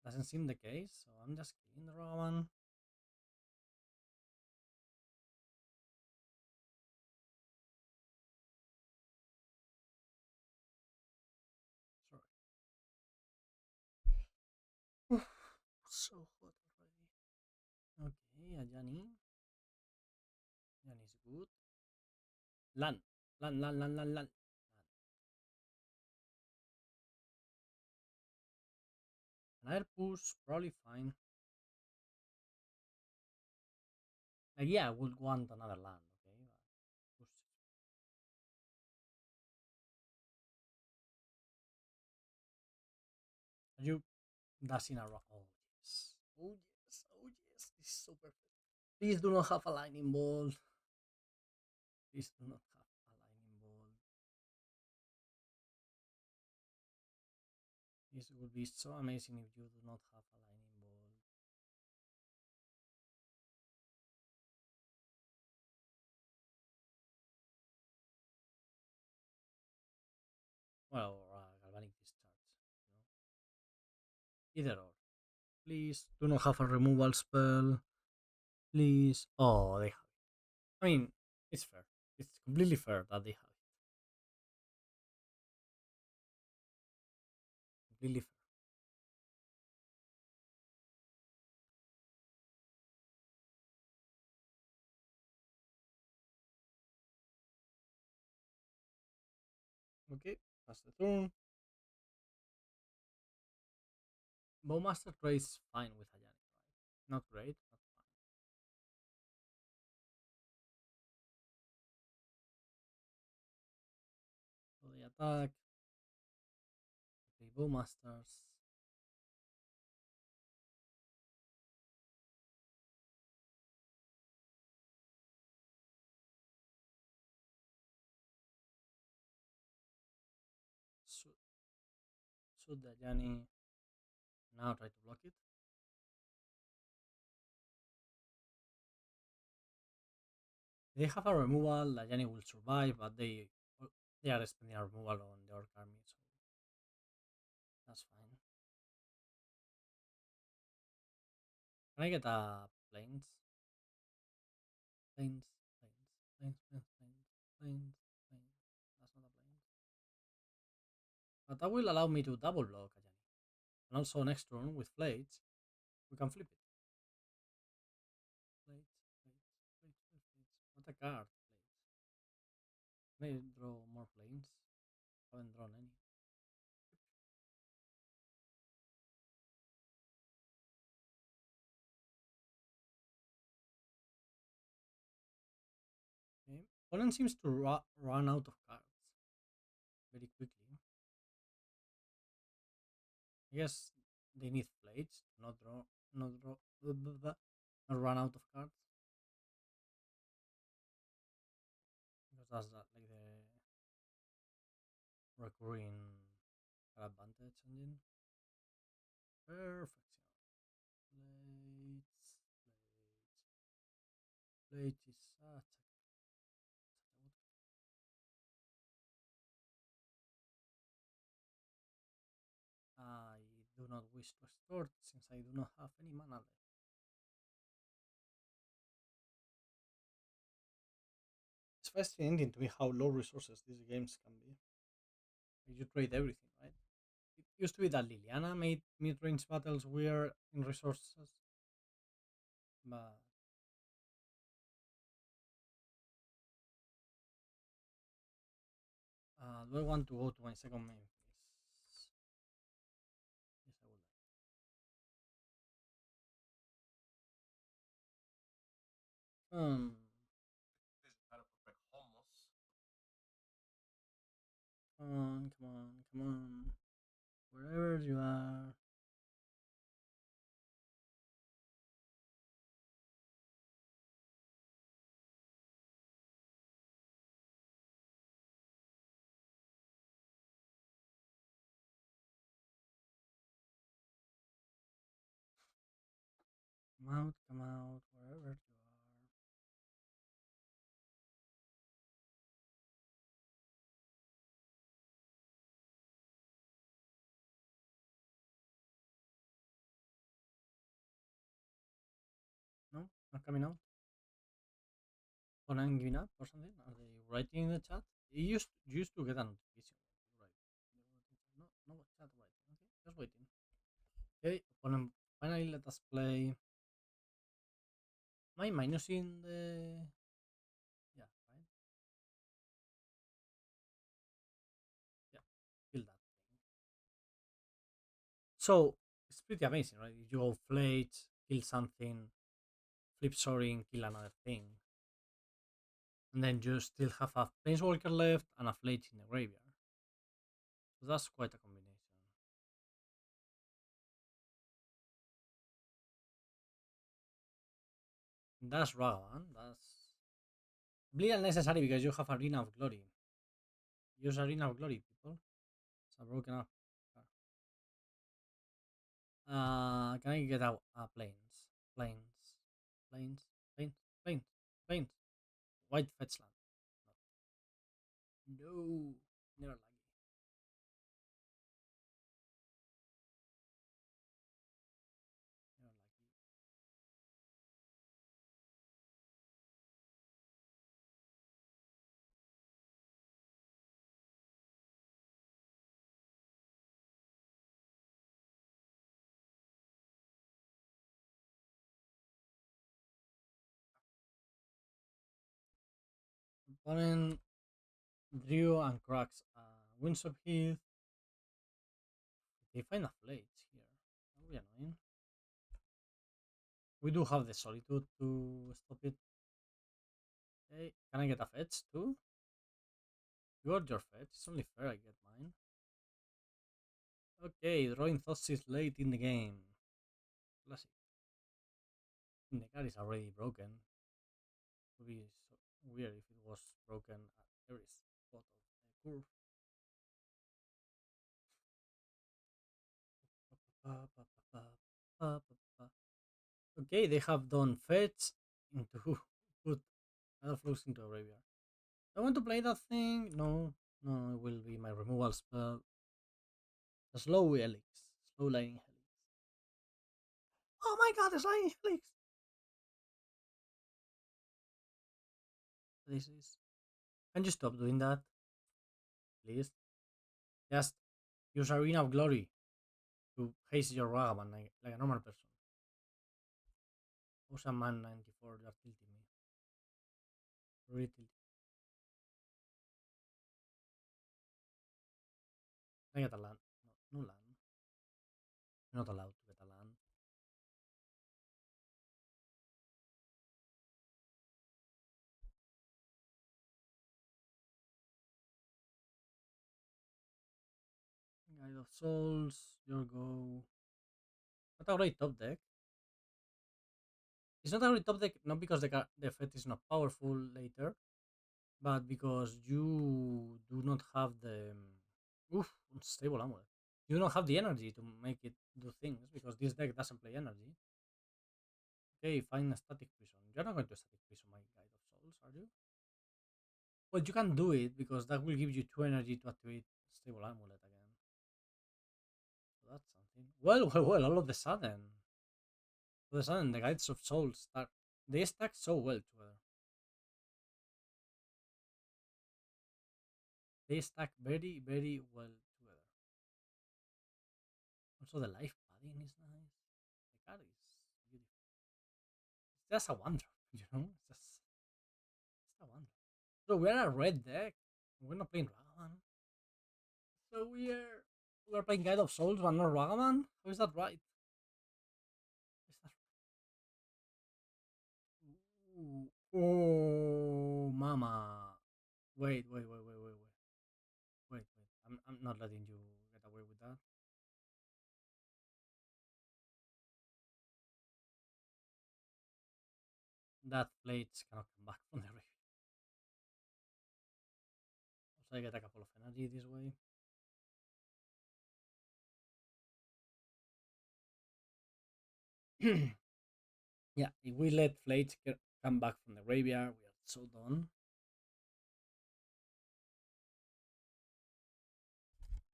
Doesn't seem the case, so I'm just killing the raw one. Sorry. So hot already. Okay, Ajani. Ajani is good. Lan. Lan, lan, lan, lan, lan. An air push, probably fine. Like, yeah, I would want another land, okay? But push. Are you dashing around? Oh, yes. Oh, yes. Oh, yes. This is so perfect. Please do not have a lightning bolt. Please do not have a lightning bolt. This would be so amazing if you do not have a lightning bolt. Well, or galvanic discharge. Either or. Please do not have a removal spell. Please. Oh, they have it. I mean, it's fair. It's completely fair that they have it. Completely fair. Okay, pass the turn. Bowmaster trades fine with Ajani, right? Not great, but fine. So they attack. Okay, Bowmasters. Shoot, shoot the Ajani. Now try to block it. They have a removal. The Ajani will survive, but they are spending a removal on the Orc army, so that's fine. Can I get a planes? Planes, planes, planes, planes, planes, planes, planes. That's not a plane. But that will allow me to double block Ajani. And also next turn with Flates, we can flip it. Flates, Flates, Flates, Flates, Flates. What a card, Flates. Can I draw more planes? Haven't drawn any. Okay. Opponent seems to run out of cards very quickly. I guess they need Flates, not run out of cards. Because that's like the recurring advantage engine. Perfect. Plates, plates is such a I do not wish to extort since I do not have any mana left. It's fascinating to me how low resources these games can be. You trade everything, right? It used to be that Liliana made mid-range battles weird in resources, but do I want to go to my second main phase? Yes, I would like. on, come on, come on. Wherever you are. Come out, wherever you are. No, not coming out. Or I'm giving up or something. Are they writing in the chat? You used to get a notification. Right. No, no chat writing. Okay, just waiting. Okay, opponent. Finally, let us play. Am I minusing the? Yeah, right. Yeah, kill that thing. So it's pretty amazing, right? You go Phlage, kill something, flip Sorin, kill another thing, and then you still have a Planeswalker left and a Phlage in the graveyard. So that's quite a combination. That's Ragavan. That's bleed unnecessary because you have Arena of Glory. Use Arena of Glory, people. It's a broken up. Can I get out? Planes, planes, planes, planes, planes, planes. White fetch land. No, never lucky. Never lucky. Opponent drew and cracks Windsor Heath. They find a Phlage here. That would be annoying. We do have the Solitude to stop it. Okay, can I get a fetch too? You got your fetch. It's only fair I get mine. Okay, drawing Thoughtseize late in the game. Classic. The card is already broken. It would be so weird if it was broken at every spot of the curve. Okay, they have done fetch into put other flux into a graveyard. I want to play that thing. No, no, it will be my removal spell. A slow helix, slow lightning helix. Oh my god, it's lightning helix. This is. Can you stop doing that, please? Just use Arena of Glory to haste your Ragavan like a normal person. Ocean Man 94, you're tilting me. Really tilting. Can I get a land? No, no land. You're not allowed to get a land. Guide of Souls, your go. Not a great top deck. It's not a great top deck, not because the effect is not powerful later, but because you do not have the unstable amulet. You don't have the energy to make it do things because this deck doesn't play energy. Okay, find a static prison. You're not going to static prison my Guide of Souls, are you? Well, you can do it because that will give you 2 energy to activate stable amulet again. So that's something. Well, all of a sudden, the Guides of Souls stack. They stack so well together. They stack very, very well together. Also, the life padding is nice. The card is beautiful. It's just a wonder, you know? It's a wonder. So we're a red deck. We're not playing Ragavan. So we're playing Guide of Souls but not Ragavan? How is that right? Is that Ooh. Oh, mama. Wait. Wait. I'm not letting you get away with that. That Phlage cannot come back from the grave. So I get a couple of energy this way. Yeah, if we let Phlage come back from the graveyard, we are so done.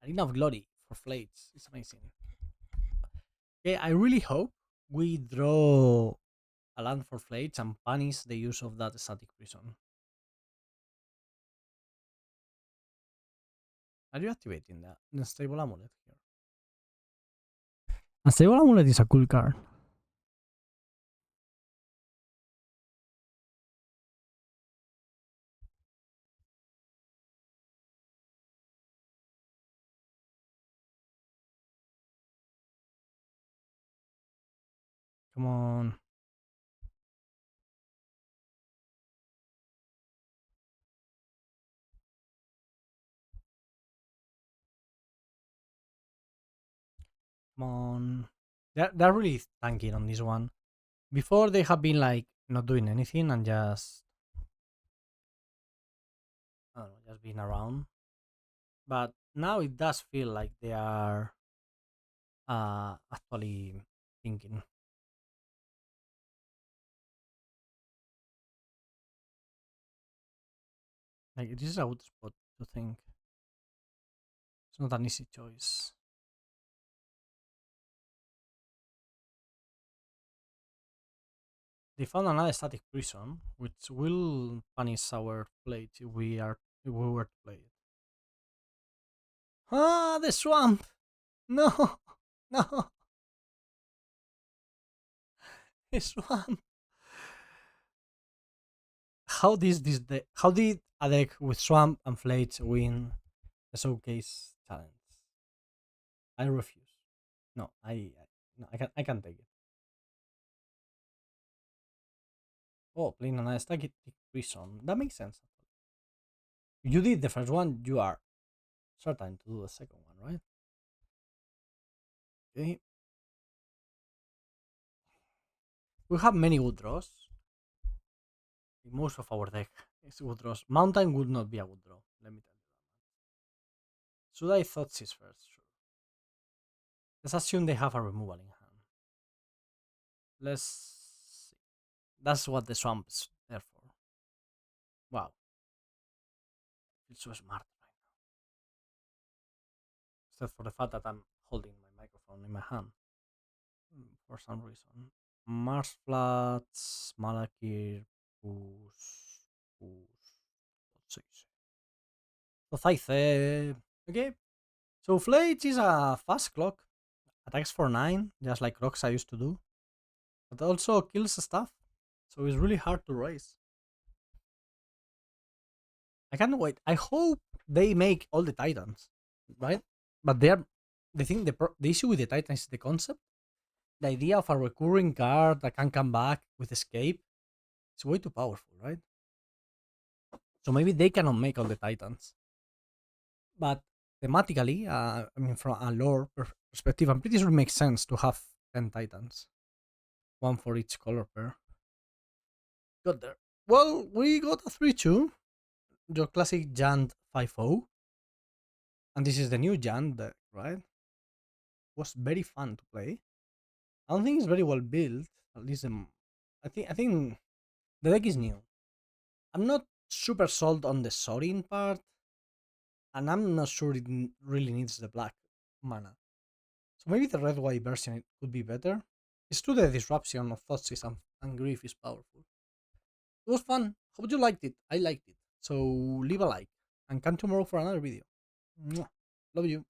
Arena of Glory for Phlage. It's amazing. Okay, I really hope we draw a land for Phlage and punish the use of that static prison. Are you activating that? The stable amulet here. A stable amulet is a cool card. Come on. Come on. They're really tanking on this one. Before they have been like not doing anything and just I don't know, just being around. But now it does feel like they are actually thinking. Like this is a good spot to think. It's not an easy choice. They found another static prison, which will punish our plate if we were to play it. Ah, the swamp! No, no, the swamp. How did a deck with swamp and Flates win the showcase challenge? I refuse. No, no, I can't take it. Oh, playing an static prison. That makes sense. You did the first one, you are certain to do the second one, right? Okay. We have many good draws. Most of our deck is good draws. Mountain would not be a good draw, let me tell you. Should I Thoughtseize first? Sure. Let's assume they have a removal in hand. Let's see. That's what the swamp is there for. Wow. It's so smart right now. Except for the fact that I'm holding my microphone in my hand. For some reason. Marsh Flats, Malakir, push. Thoughtseize. Okay. So Phlage is a fast clock. Attacks for 9, just like Roxa used to do. But also kills stuff. So it's really hard to raise. I can't wait. I hope they make all the Titans, right? But they're the issue with the Titans is the concept. The idea of a recurring card that can come back with escape. It's way too powerful, right? So maybe they cannot make all the Titans. But thematically, I mean, from a lore perspective, I'm pretty sure it makes sense to have 10 Titans. One for each color pair. Got there. Well, we got a 3-2. Your classic Jand 5-0. And this is the new Jand deck, right? Was very fun to play. I don't think it's very well built. At least I think the deck is new. I'm not super sold on the Sorin part, and I'm not sure it really needs the black mana. So maybe the red white version it could be better. It's true the disruption of Thoughtseize and Grief is powerful. It was fun. Hope you liked it. I liked it. So leave a like and come tomorrow for another video. Mwah. Love you.